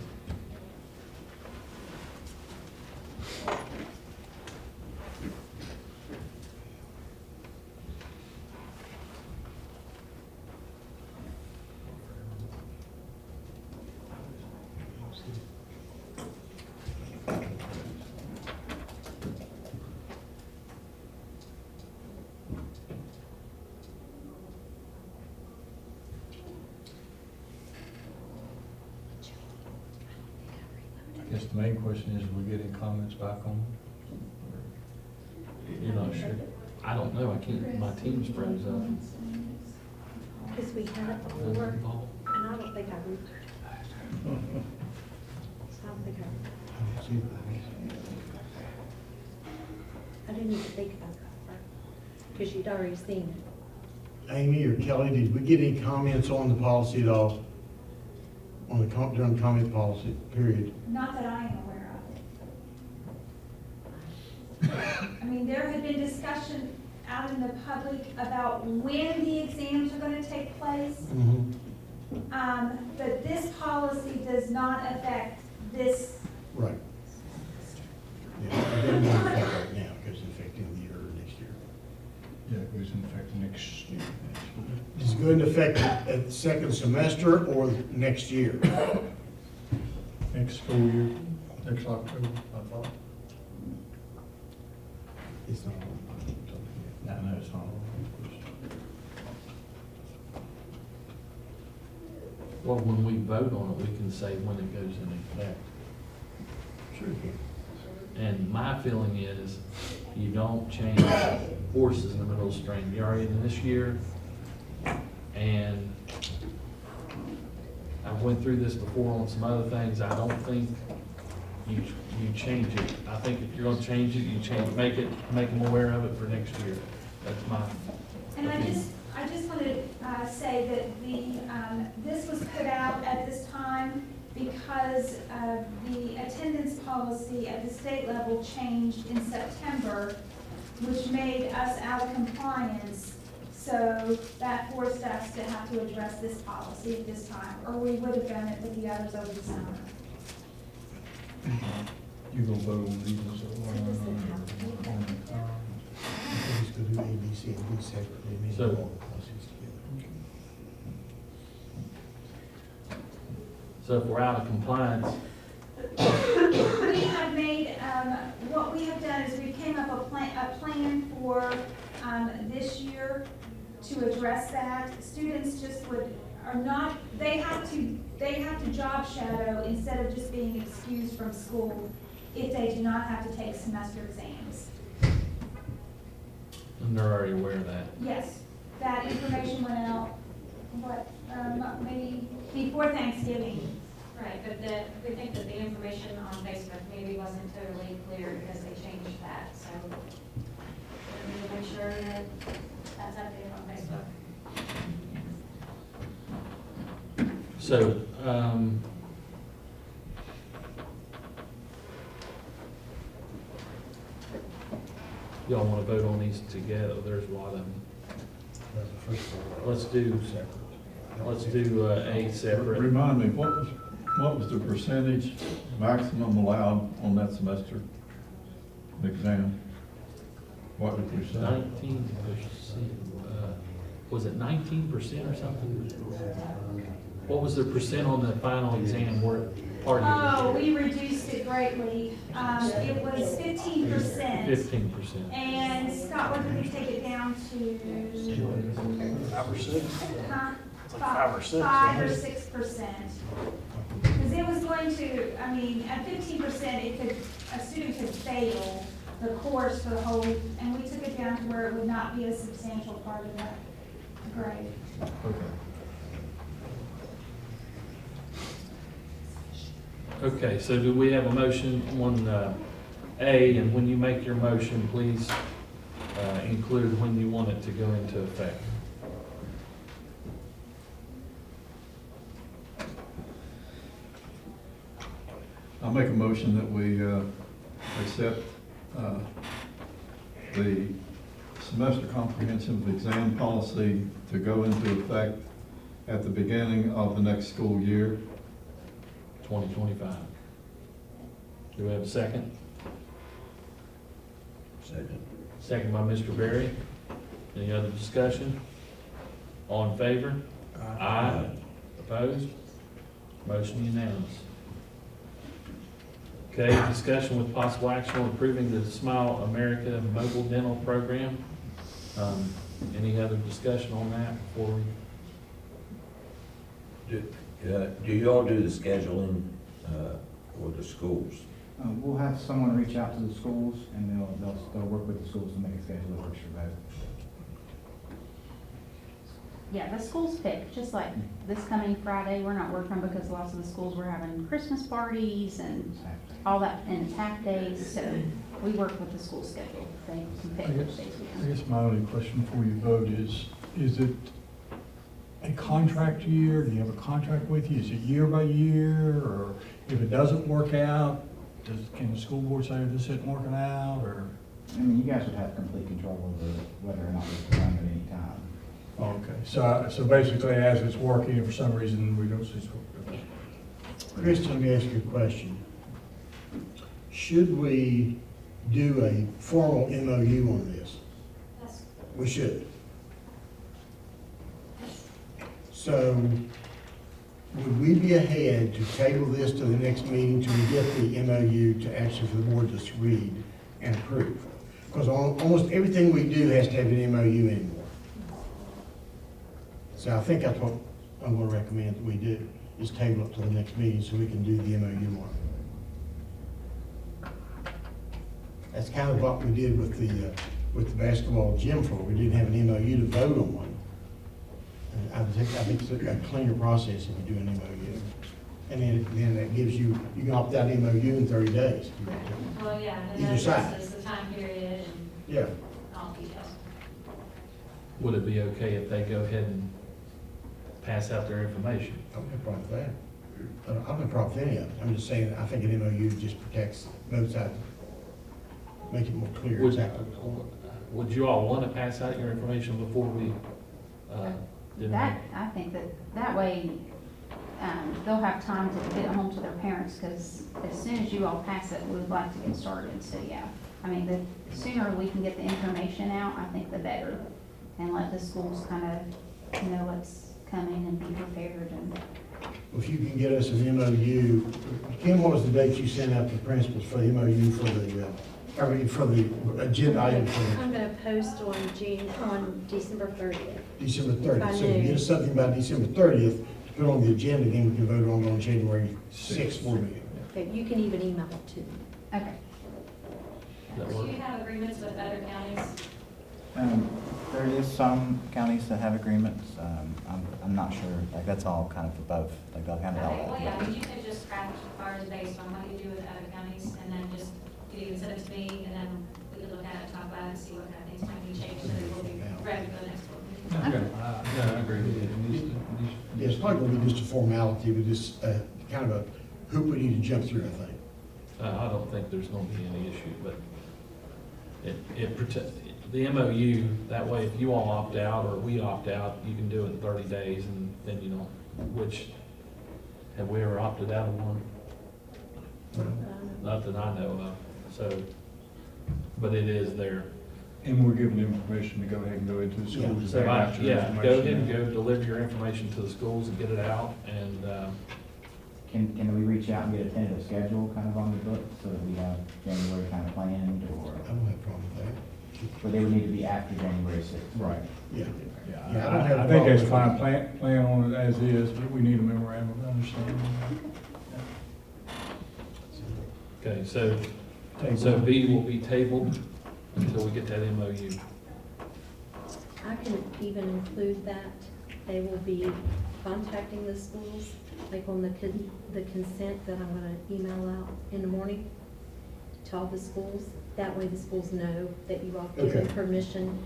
I guess the main question is, are we getting comments back on
You're not sure? I don't know, I can't, my team's froze up.
Because we had it before, and I don't think I would. I don't think I didn't even think about that, because you'd already seen it.
Amy or Kelly, did we get any comments on the policy at all? On the, during the comment policy period?
Not that I am aware of. I mean, there had been discussion out in the public about when the exams are gonna take place. But this policy does not affect this.
Right. Yeah, it doesn't affect right now, because it's affecting the year or next year.
Yeah, it goes into effect next year.
Is it going to affect at the second semester or next year?
Next school year, next October, I thought.
It's not.
No, it's not.
Well, when we vote on it, we can say when it goes into effect.
Sure.
And my feeling is, you don't change horses in the middle of the string. You're already in this year, and I went through this before on some other things. I don't think you change it. I think if you're gonna change it, you make them aware of it for next year. That's my
And
opinion.
I just want to say that this was put out at this time because the attendance policy at the state level changed in September, which made us out of compliance. So that forced us to have to address this policy at this time, or we would have done it with the others over the summer.
You gonna vote on these as
We're just gonna do A, B, C, and D separately, and then
So-
do all the policies together.
So if we're out of compliance,
We have made, what we have done is we came up a plan for this year to address that. Students just they have to job shadow instead of just being excused from school if they do not have to take semester exams.
and they're already aware of that.
Yes, that information went out, maybe before Thanksgiving.
Right, but we think that the information on Facebook maybe wasn't totally clear because they changed that, so we need to make sure that that's updated on Facebook.
So, y'all wanna vote on these together? There's a lot of them.
That's the first one.
Let's do A separate.
Remind me, what was the percentage maximum allowed on that semester exam? What did you say?
19%, was it 19% or something? What was the percent on the final exam where, pardon me?
Oh, we reduced it greatly. It was 15%.
15%.
And Scott, what did we take it down to?
5 or 6?
Huh?
It's like 5 or 6.
5 or 6%. Because it was going to, I mean, at 15%, a student could fail the course for the whole week, and we took it down to where it would not be a substantial part of that grade.
Okay, so do we have a motion on A, and when you make your motion, please include when you want it to go into effect.
I'll make a motion that we accept the semester comprehensive exam policy to go into effect at the beginning of the next school year.
2025. Do we have a second?
Second.
Second by Mr. Berry. Any other discussion? All in favor? Aye. Opposed? Motion unanimous. Okay, discussion with possible action on approving the Smile America Mobile Dental Program. Any other discussion on that before we?
Do you all do the scheduling for the schools?
We'll have someone reach out to the schools, and they'll work with the schools to make a schedule that works for both.
Yeah, the schools pick, just like this coming Friday, we're not working because lots of the schools were having Christmas parties and all that, and half days, so we work with the school schedule. They can pick which days we
I
can.
guess my only question before you vote is it a contract year? Do you have a contract with you? Is it year by year? Or if it doesn't work out, can the school board say this isn't working out, or?
I mean, you guys would have complete control over whether or not we can run at any time.
Okay, so basically as it's working, if for some reason we don't see it's working.
Christian, let me ask you a question. Should we do a formal MOU on this?
Yes.
We should. So would we be ahead to table this to the next meeting till we get the MOU to actually for the board to read and approve? Because almost everything we do has to have an MOU anymore. So I think that's what I'm gonna recommend that we do, is table it till the next meeting so we can do the MOU one. That's kind of what we did with the basketball gym floor. We didn't have an MOU to vote on one. And I think it's a cleaner process if you do an MOU. And then that gives you can opt out MOU in 30 days. if you want to.
Well, yeah, and
Either
that
side.
addresses the time period and
Yeah.
all details.
Would it be okay if they go ahead and pass out their information?
I don't have a problem with that. I don't have a problem with any of it. I'm just saying, I think an MOU just protects both sides. Make it more clear
Would,
exactly.
would you all want to pass out your information before we, did
That, I think that way, they'll have time to get it home to their parents, because as soon as you all pass it, we'd like to get started, so yeah. I mean, the sooner we can get the information out, I think the better, and let the schools kind of know what's coming and be prepared and.
If you can get us an MOU, Kim, what was the date you sent out to the principals for the MOU for the agenda item for
I'm gonna post on December 30th.
December 30th?
By
So if you get
noon.
us something by December 30th, to put on the agenda, then we can vote on January 6th board meeting.
Okay, you can even email it to me.
Okay.
that
Do
work?
you have agreements with other counties?
There is some counties that have agreements. I'm not sure, like, that's all kind of above, like, they'll handle all
Okay,
that.
well, yeah, I mean, you could just scratch ours based on what you do with other counties, and then just, you could even send it to me, and then we could look at it, talk about it, and see what kind of things might be changed, so that we'll be ready for the next one.
Okay. Yeah, I agree with you.
Yeah, it's probably going to be just a formality, but just kind of a hoop we need to jump through, I think.
I don't think there's gonna be any issue, but it protect, the MOU, that way if you all opt out or we opt out, you can do it in 30 days and then you know, which, have we ever opted out of one? Not that I know of, so, but it is there.
And we're given them permission to go ahead and go into the schools.
So,
and capture
yeah, go
information.
ahead and go deliver your information to the schools and get it out and,
Can we reach out and get a tentative schedule kind of on the book so that we have January kind of planned, or,
I don't have a problem with that.
or they would need to be after January 6th?
Right.
Yeah.
Yeah,
Yeah, I don't have a
I think that's
problem
fine,
with
plan on it as is, but we need a memorandum of understanding.
okay, so B will be tabled until we get that MOU.
I can even include that. They will be contacting the schools, like on the consent that I'm gonna email out in the morning to all the schools. That way the schools know that you all given
Okay.
permission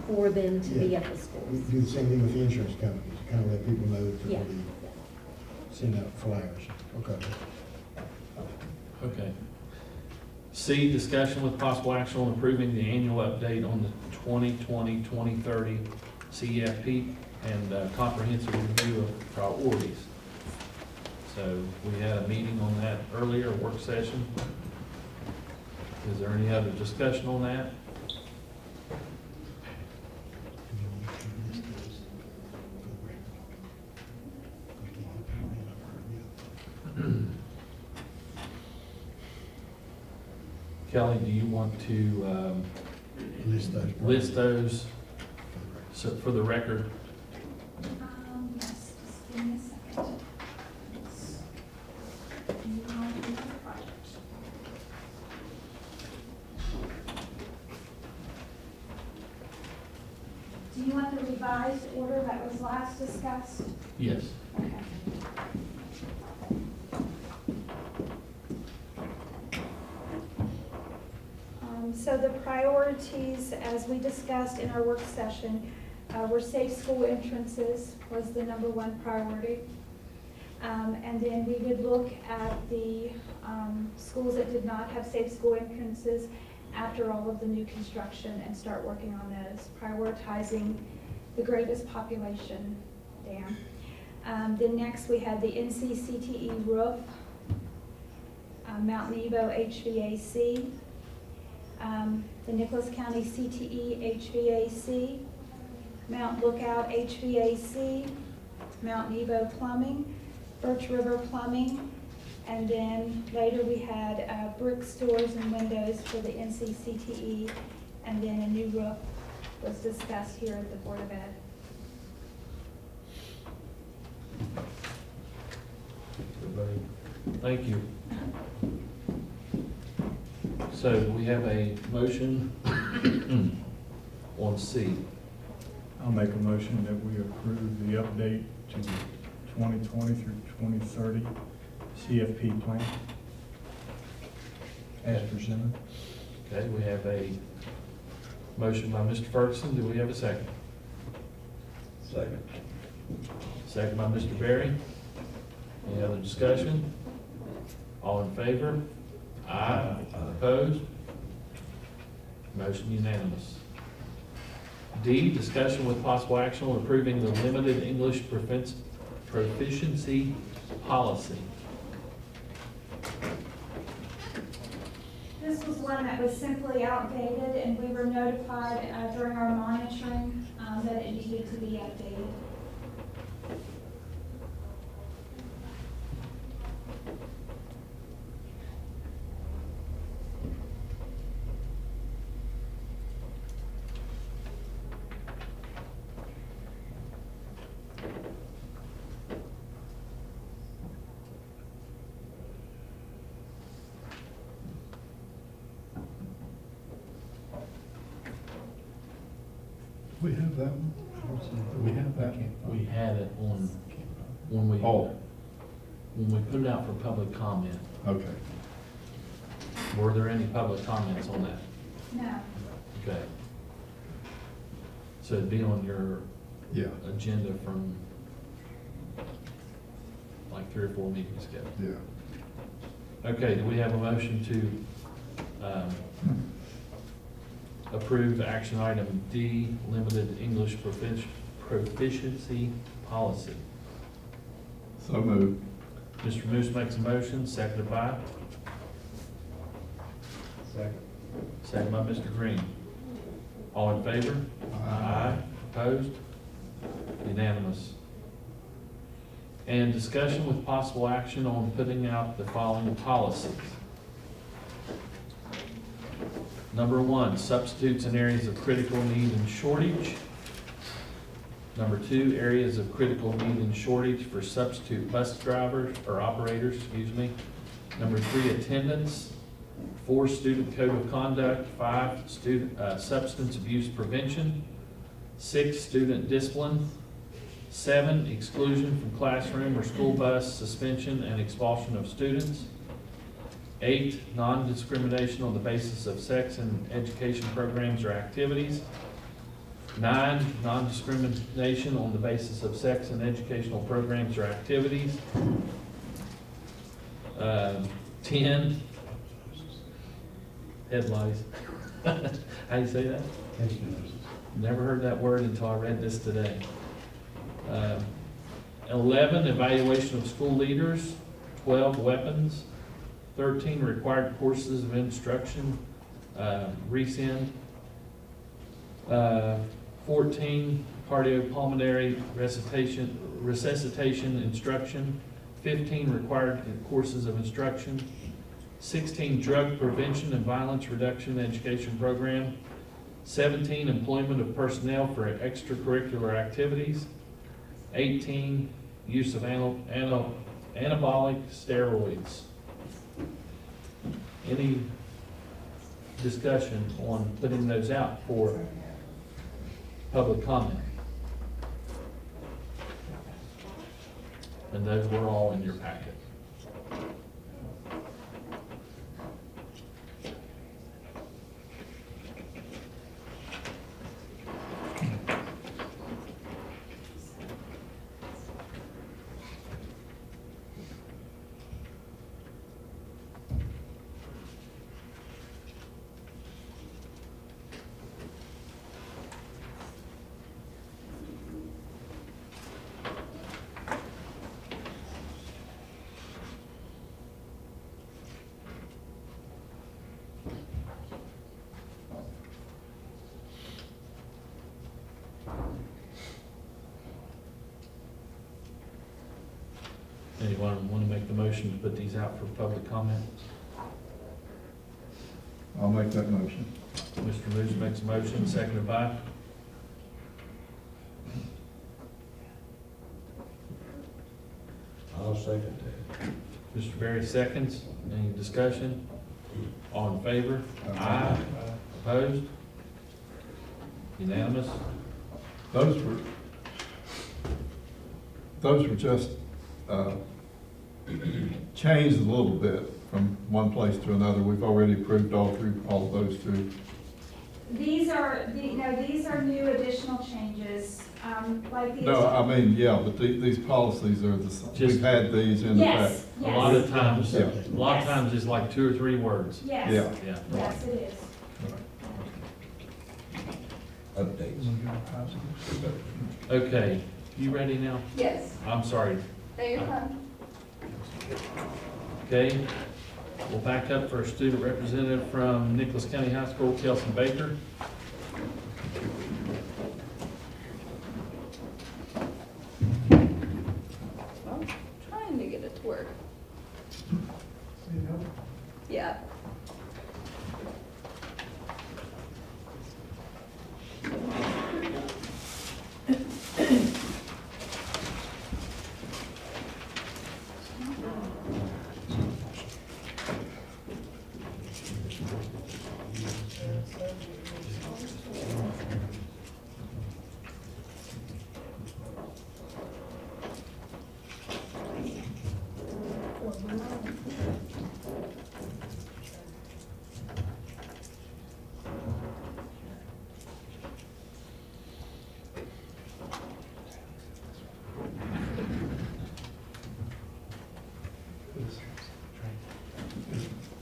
for them to be
Yeah.
at the
We
schools.
do the same thing with the insurance companies, kind of let people know that
Yeah.
they'll be sending out flyers. Okay.
Okay. C, discussion with possible action on approving the annual update on the 2020-2030 CFP and comprehensive review of priorities. So we had a meeting on that earlier, a work session. Is there any other discussion on that? Kelly, do you want to list those so for the record?
Yes, just give me a second. Move on to the project. Do you want the revised order that was last discussed?
Yes.
Okay. So the priorities, as we discussed in our work session, were safe school entrances was the number one priority. And then we would look at the schools that did not have safe school entrances after all of the new construction and start working on those, prioritizing the greatest population there. Then next we had the NCCTE roof, Mount Nebo HVAC, the Nicholas County CTE HVAC, Mount Lookout HVAC, Mount Nebo Plumbing, Birch River Plumbing, and then later we had brick doors and windows for the NCCTE, and then a new roof was discussed here at the Board of Ed.
everybody. Thank you. So we have a motion on C.
I'll make a motion that we approve the update to the 2020 through 2030 CFP plan as presented.
Okay, we have a motion by Mr. Ferguson. Do we have a second?
Second.
Second by Mr. Berry. Any other discussion? All in favor? Aye. Opposed? Motion unanimous. D, discussion with possible action on approving the limited English proficiency policy.
This was one that was simply outdated, and we were notified during our monitoring that it needed to be updated.
We have that one? We have that?
We had it on, when we put it out for public comment.
Okay.
Were there any public comments on that?
No.
Okay. So it'd be on your
Yeah.
agenda from like 3 or 4 meetings ago.
Yeah.
Okay, do we have a motion to approve action item D, limited English proficiency policy?
So moved.
Mr. Moose makes a motion, seconded by?
Second.
Second by Mr. Green. All in favor? Aye. Opposed? Unanimous. And discussion with possible action on putting out the following policies. Number 1, substitutes in areas of critical need and shortage. Number 2, areas of critical need and shortage for substitute bus drivers, or operators, excuse me. Number 3, attendance. 4, student code of conduct. 5, student substance abuse prevention. 6, student discipline. 7, exclusion from classroom or school bus, suspension and expulsion of students. 8, non-discrimination on the basis of sex in education programs or activities. 9, non-discrimination on the basis of sex in educational programs or activities. 10, head lice. How do you say that? Never heard that word until I read this today. 11, evaluation of school leaders. 12, weapons. 13, required courses of instruction, rescind. 14, cardiopulmonary resuscitation instruction. 15, required courses of instruction. 16, drug prevention and violence reduction education program. 17, employment of personnel for extracurricular activities. 18, use of anabolic steroids. Any discussion on putting those out for public comment? And those were all in your packet. Anyone want to make the motion to put these out for public comment?
I'll make that motion.
Mr. Moose makes a motion, seconded by?
I'll
I'll second that.
Mr. Berry seconds. Any discussion? All in favor? Aye. Opposed? Unanimous?
Those were just, changed a little bit from one place to another. We've already approved all of those two.
These are new additional changes, like the.
No, I mean, yeah, but these policies are the same.
Just-
We've had these in the
Yes,
past.
A lot of
yes,
times,
Yeah.
a lot of times it's like 2 or 3 words.
yes,
Yeah.
Yeah.
yes, it is.
Updates.
Okay, you ready now?
Yes.
I'm sorry.
No, you're fine.
Okay, we'll back up for a student representative from Nicholas County High School, Kelsey Baker.
Well, trying to get it to work. Yeah.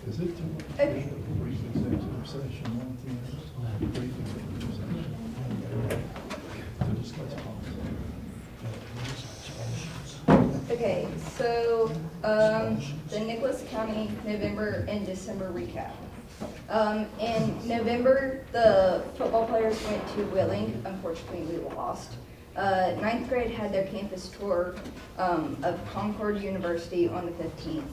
Is it too much?
Okay.
Brief executive session, one thing. Brief executive session. To discuss policy.
Okay, so, the Nicholas County November and December recap. In November, the football players went to Wheeling. Unfortunately, we lost. Ninth grade had their campus tour, of Concord University on the 15th.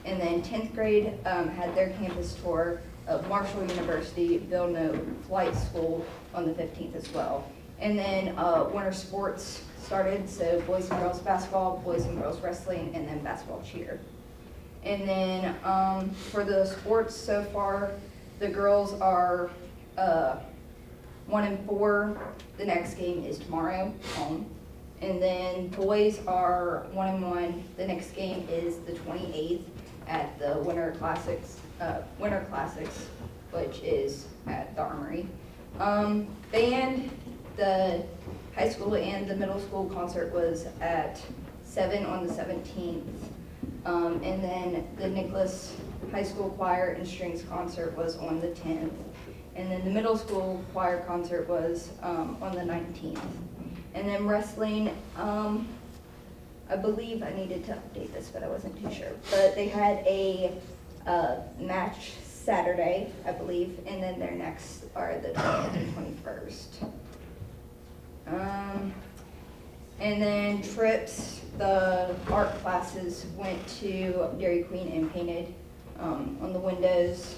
And then 10th grade, had their campus tour of Marshall University Villanova Flight School on the 15th as well. And then, winter sports started, so boys and girls basketball, boys and girls wrestling, and then basketball cheer. And then, for the sports so far, the girls are, 1-4. The next game is tomorrow, home. And then boys are 1-1. The next game is the 28th at the Winter Classics, which is at the Armory. Band, the high school and the middle school concert was at 7 on the 17th. And then the Nicholas High School Choir and Strings concert was on the 10th. And then the middle school choir concert was on the 19th. And then wrestling, I believe I needed to update this, but I wasn't too sure. But they had a match Saturday, I believe, and then their next are the 20th and 21st. And then trips, the art classes went to Dairy Queen and painted on the windows.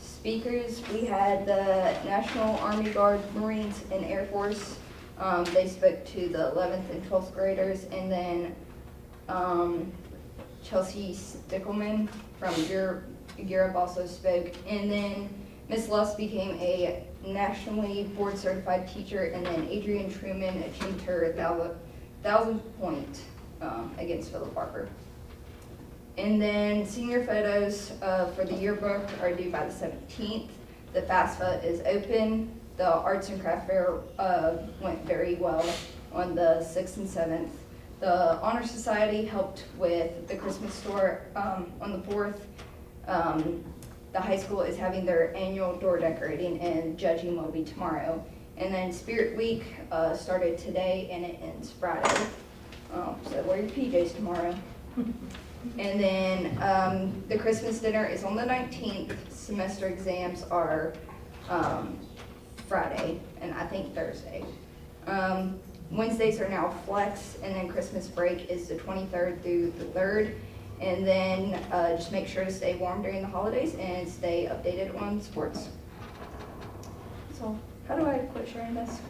Speakers, we had the National Army Guard, Marines, and Air Force. They spoke to the 11th and 12th graders, and then Chelsea Stickelman from Europe also spoke. And then Miss Luss became a nationally board certified teacher, and then Adrienne Truman achieved her 1,000th point against Philip Barker. And then senior photos for the yearbook are due by the 17th. The FAFSA is open. The Arts and Craft Fair went very well on the 6th and 7th. The Honor Society helped with the Christmas store on the 4th. The high school is having their annual door decorating, and judging will be tomorrow. And then Spirit Week started today and it ends Friday. So wear your PJs tomorrow. And then the Christmas dinner is on the 19th. Semester exams are Friday and I think Thursday. Wednesdays are now flex, and then Christmas break is the 23rd through the 3rd. And then just make sure to stay warm during the holidays and stay updated on sports. So how do I quit sharing this?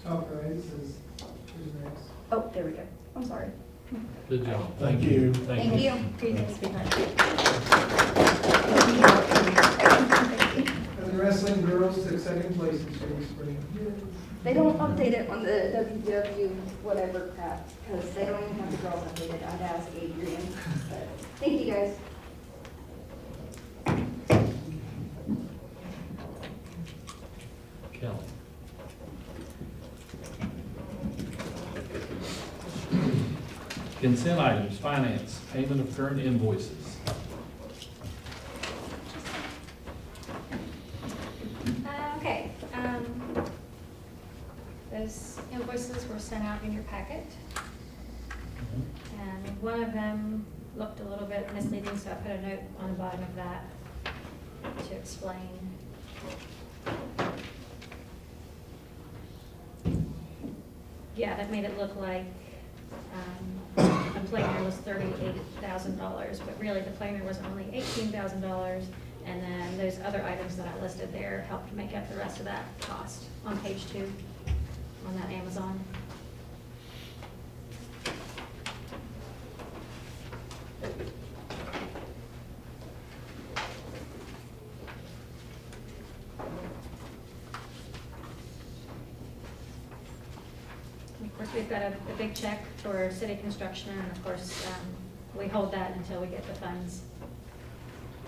Okay, this is, who's next?
Oh, there we go. I'm sorry.
Good job.
Thank you.
Thank you.
And the wrestling girls took second place in Shady Springs.
They don't update it on the WW whatever crap, because they don't even have the girls updated. I'd ask Adrian. But thank you, guys.
Kelly. Consent items, finance, payment of current invoices.
Okay, those invoices were sent out in your packet. And one of them looked a little bit misleading, so I put a note on the bottom of that to explain. Yeah, that made it look like the planer was $38,000, but really the planer was only $18,000. And then those other items that I listed there helped make up the rest of that cost on page 2 on that Amazon. Of course, we've got a big check for city construction, and of course, we hold that until we get the funds.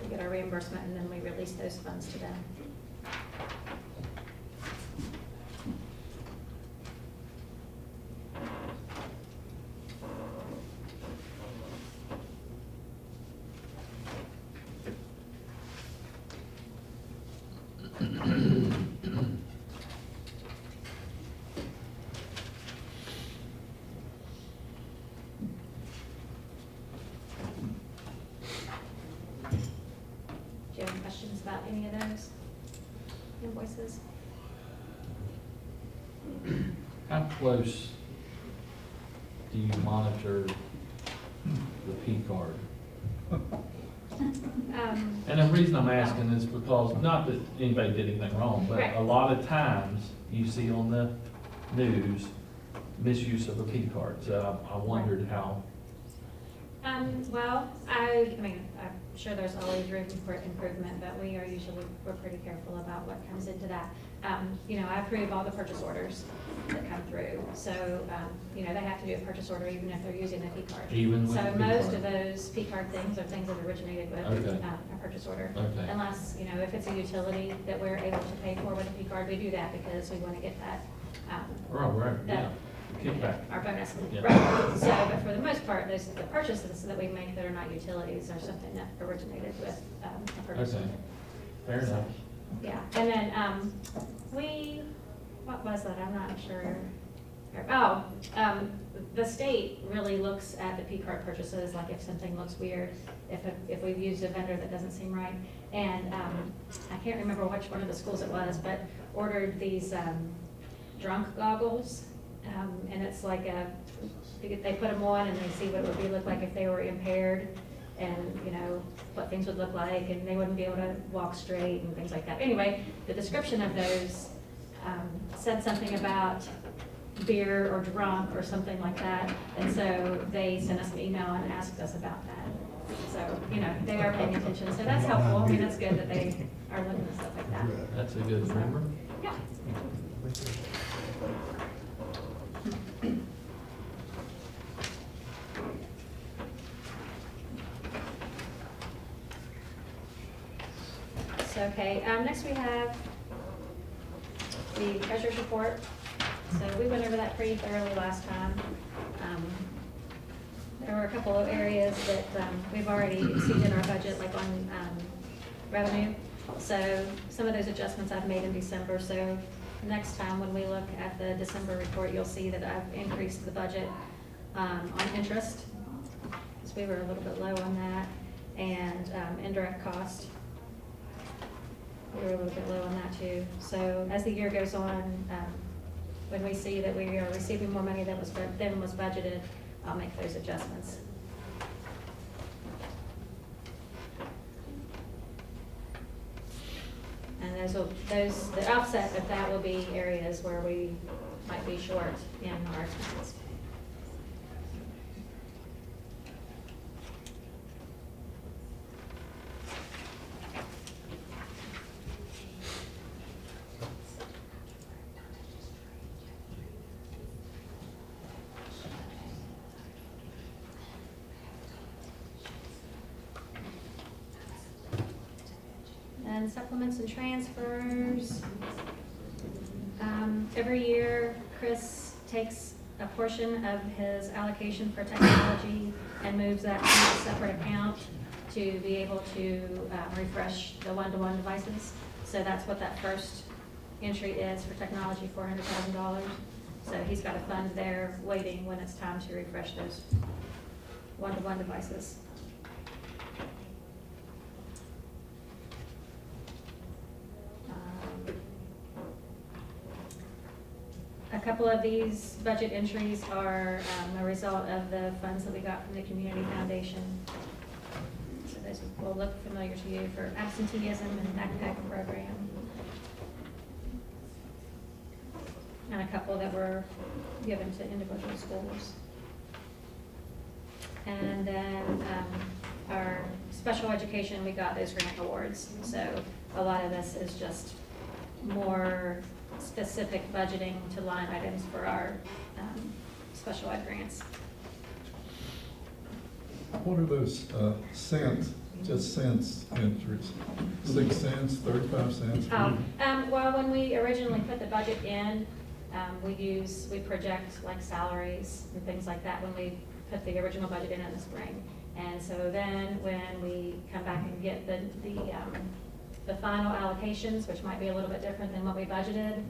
We get our reimbursement, and then we release those funds to them. Do you have any questions about any of those invoices?
How close do you monitor the P card? And the reason I'm asking is because, not that anybody did anything wrong, but
Right.
a lot of times you see on the news misuse of a P card. So I wondered how,
Well, I mean, I'm sure there's always room for improvement, but we're pretty careful about what comes into that. You know, I approve all the purchase orders that come through, so, you know, they have to do a purchase order even if they're using a P card.
Even with
So
the P
most
card?
of those P card things are things that originated with
Okay.
a purchase order.
Okay.
Unless, you know, if it's a utility that we're able to pay for with a P card, we do that because we want to get that,
right, yeah,
that
kickback.
our bonus.
Yeah.
Right. So, but for the most part, the purchases that we make that are not utilities are something that originated with a purchase.
Okay, fair enough.
Yeah, and then, what was that? I'm not sure. Oh, the state really looks at the P card purchases, like if something looks weird, if we've used a vendor that doesn't seem right. And, I can't remember which one of the schools it was, but ordered these, drunk goggles. And it's like they put them on and they see what it would look like if they were impaired, and, you know, what things would look like, and they wouldn't be able to walk straight and things like that. Anyway, the description of those said something about beer or drunk or something like that, and so they sent us an email and asked us about that. So, you know, they are paying attention, so that's helpful. I mean, that's good that they are looking at stuff like that.
That's a good number.
Yeah. So, okay, next we have the treasurer's report. So we went over that pretty thoroughly last time. There were a couple of areas that we've already exceeded our budget, like on revenue. So some of those adjustments I've made in December. So next time when we look at the December report, you'll see that I've increased the budget on interest, because we were a little bit low on that, and indirect cost. We were a little bit low on that too. So as the year goes on, when we see that we are receiving more money than was budgeted, I'll make those adjustments. And the offset of that will be areas where we might be short in our expenses. then supplements and transfers. Every year, Chris takes a portion of his allocation for technology and moves that to a separate account to be able to refresh the one-to-one devices. So that's what that first entry is for technology, $400,000. So he's got a fund there waiting when it's time to refresh those one-to-one devices. A couple of these budget entries are a result of the funds that we got from the Community Foundation. So those will look familiar to you for absenteeism and backpack program. And a couple that were given to individual schools. And then our special education, we got those grant awards. So a lot of this is just more specific budgeting to line items for our special ed grants.
What are those cents, just cents entries? 6 cents, 35 cents?
Well, when we originally put the budget in, we project like salaries and things like that when we put the original budget in the spring. And so then when we come back and get the final allocations, which might be a little bit different than what we budgeted,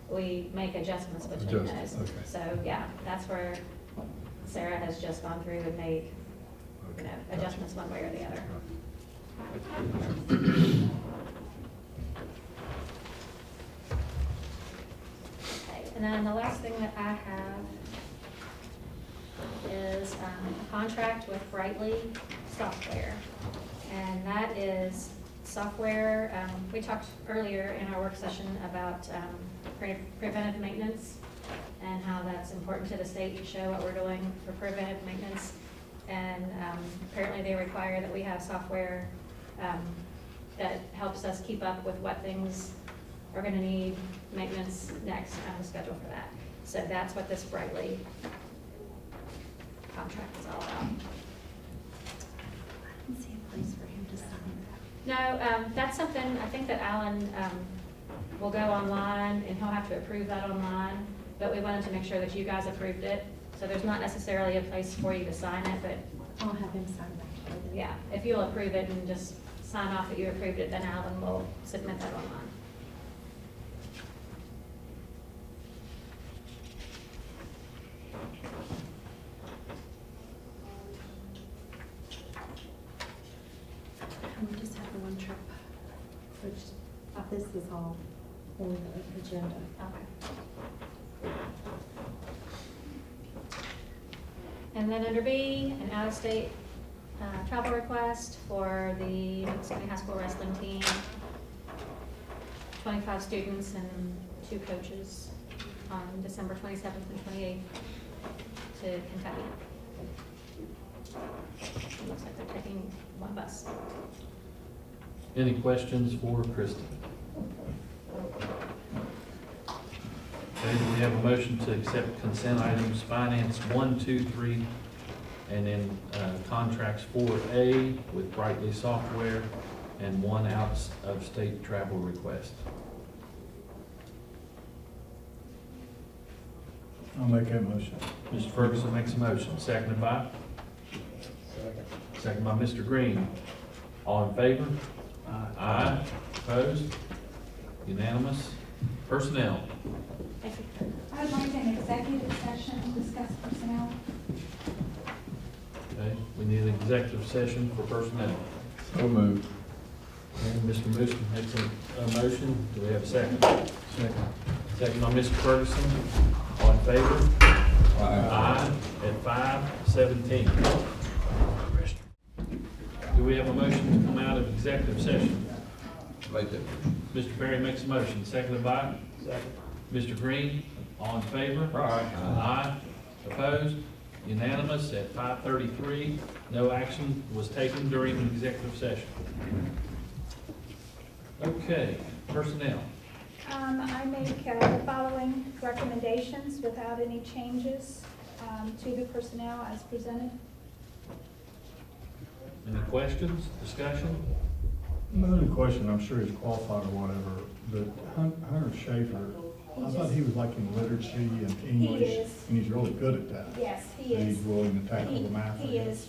we make adjustments between those.
Okay.
So yeah, that's where Sarah has just gone through and made, adjustments one way or the other. Okay, and then the last thing that I have is a contract with Brightly Software. And that is software, we talked earlier in our work session about preventive maintenance and how that's important to the state to show what we're doing for preventive maintenance. And apparently they require that we have software that helps us keep up with what things are going to need maintenance next on the schedule for that. So that's what this Brightly contract is all about.
I don't see a place for him to sign
No, that's something, I think that Alan will go online and he'll have to approve that online, but we wanted to make sure that you guys approved it. So there's not necessarily a place for you to sign it, but
I'll have him sign that.
yeah, if you'll approve it and just sign off that you approved it, then Alan will submit that online.
We just have the one trip, which this is all on the agenda.
Okay. And then under B, an out-of-state travel request for the Memphis County High School wrestling team. 25 students and 2 coaches on December 27th and 28th to Kentucky. It looks like they're taking 1 bus.
Any questions for Kristen? Okay, we have a motion to accept consent items, finance 1, 2, 3, and then contracts 4A with Brightly Software and 1 out-of-state travel request.
I'll make that motion.
Mr. Ferguson makes a motion, seconded by? Second by Mr. Green. All in favor? Aye. Opposed? Unanimous. Personnel.
Thank you.
I would like an executive session to discuss personnel.
Okay, we need an executive session for personnel.
So moved.
And Mr. Moose makes a motion. Do we have a second? Second. Second by Mr. Ferguson. All in favor? Aye. At 5:17. Do we have a motion to come out of executive session?
Make that.
Mr. Perry makes a motion, seconded by?
Second.
Mr. Green, all in favor?
Aye.
Aye. Opposed? Unanimous at 5:33. No action was taken during the executive session. Okay, personnel.
I make the following recommendations without any changes to the personnel as presented.
Any questions, discussion?
My only question, I'm sure he's qualified or whatever, but Hunter Schaefer, I thought he was like in literacy and English,
is.
and he's really good at that.
Yes, he
And
is.
he's willing to tackle the math.
He is,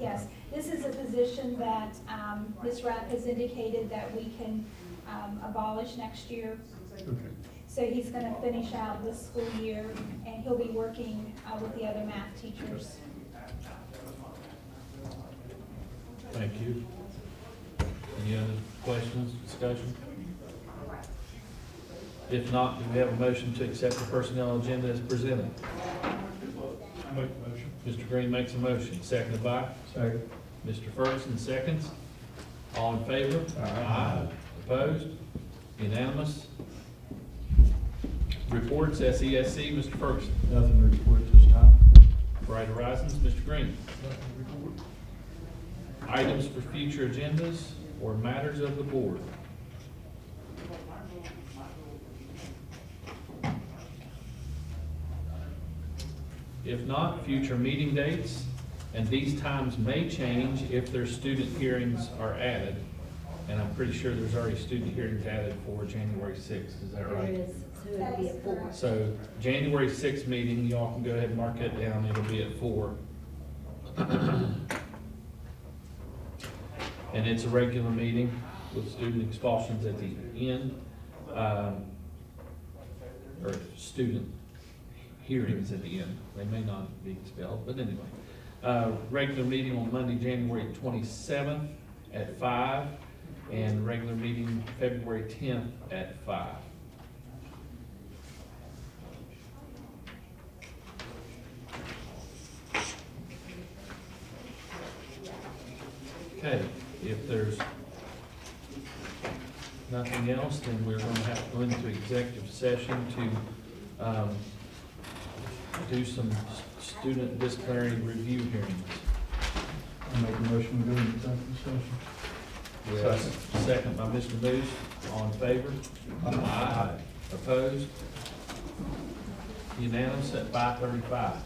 yes. This is a position that Ms. Rapp has indicated that we can abolish next year.
Okay.
So he's gonna finish out this school year, and he'll be working with the other math teachers.
Thank you. Any other questions, discussion? If not, do we have a motion to accept the personnel agenda as presented?
I make the motion.
Mr. Green makes a motion, seconded by?
Second.
Mr. Ferguson seconds. All in favor? Aye. Opposed? Unanimous? Reports, SESC, Mr. Ferguson.
Nothing to report this time.
Bright Horizons, Mr. Green. Items for future agendas or matters of the board. If not, future meeting dates, and these times may change if their student hearings are added. And I'm pretty sure there's already student hearings added for January 6th, is that right?
There is, so it'll be at 4.
So January 6th meeting, y'all can go ahead and mark that down, it'll be at 4. And it's a regular meeting with student expulsions at the end, or student hearings at the end. They may not be expelled, but anyway. Regular meeting on Monday, January 27th at 5, and regular meeting February 10th at 5. Okay, if there's nothing else, then we're going to have to go into executive session to do some student disciplinary review hearings.
I make a motion to go into executive session.
We have a second by Mr. Moose. All in favor? Aye. Opposed? Unanimous at 5:35.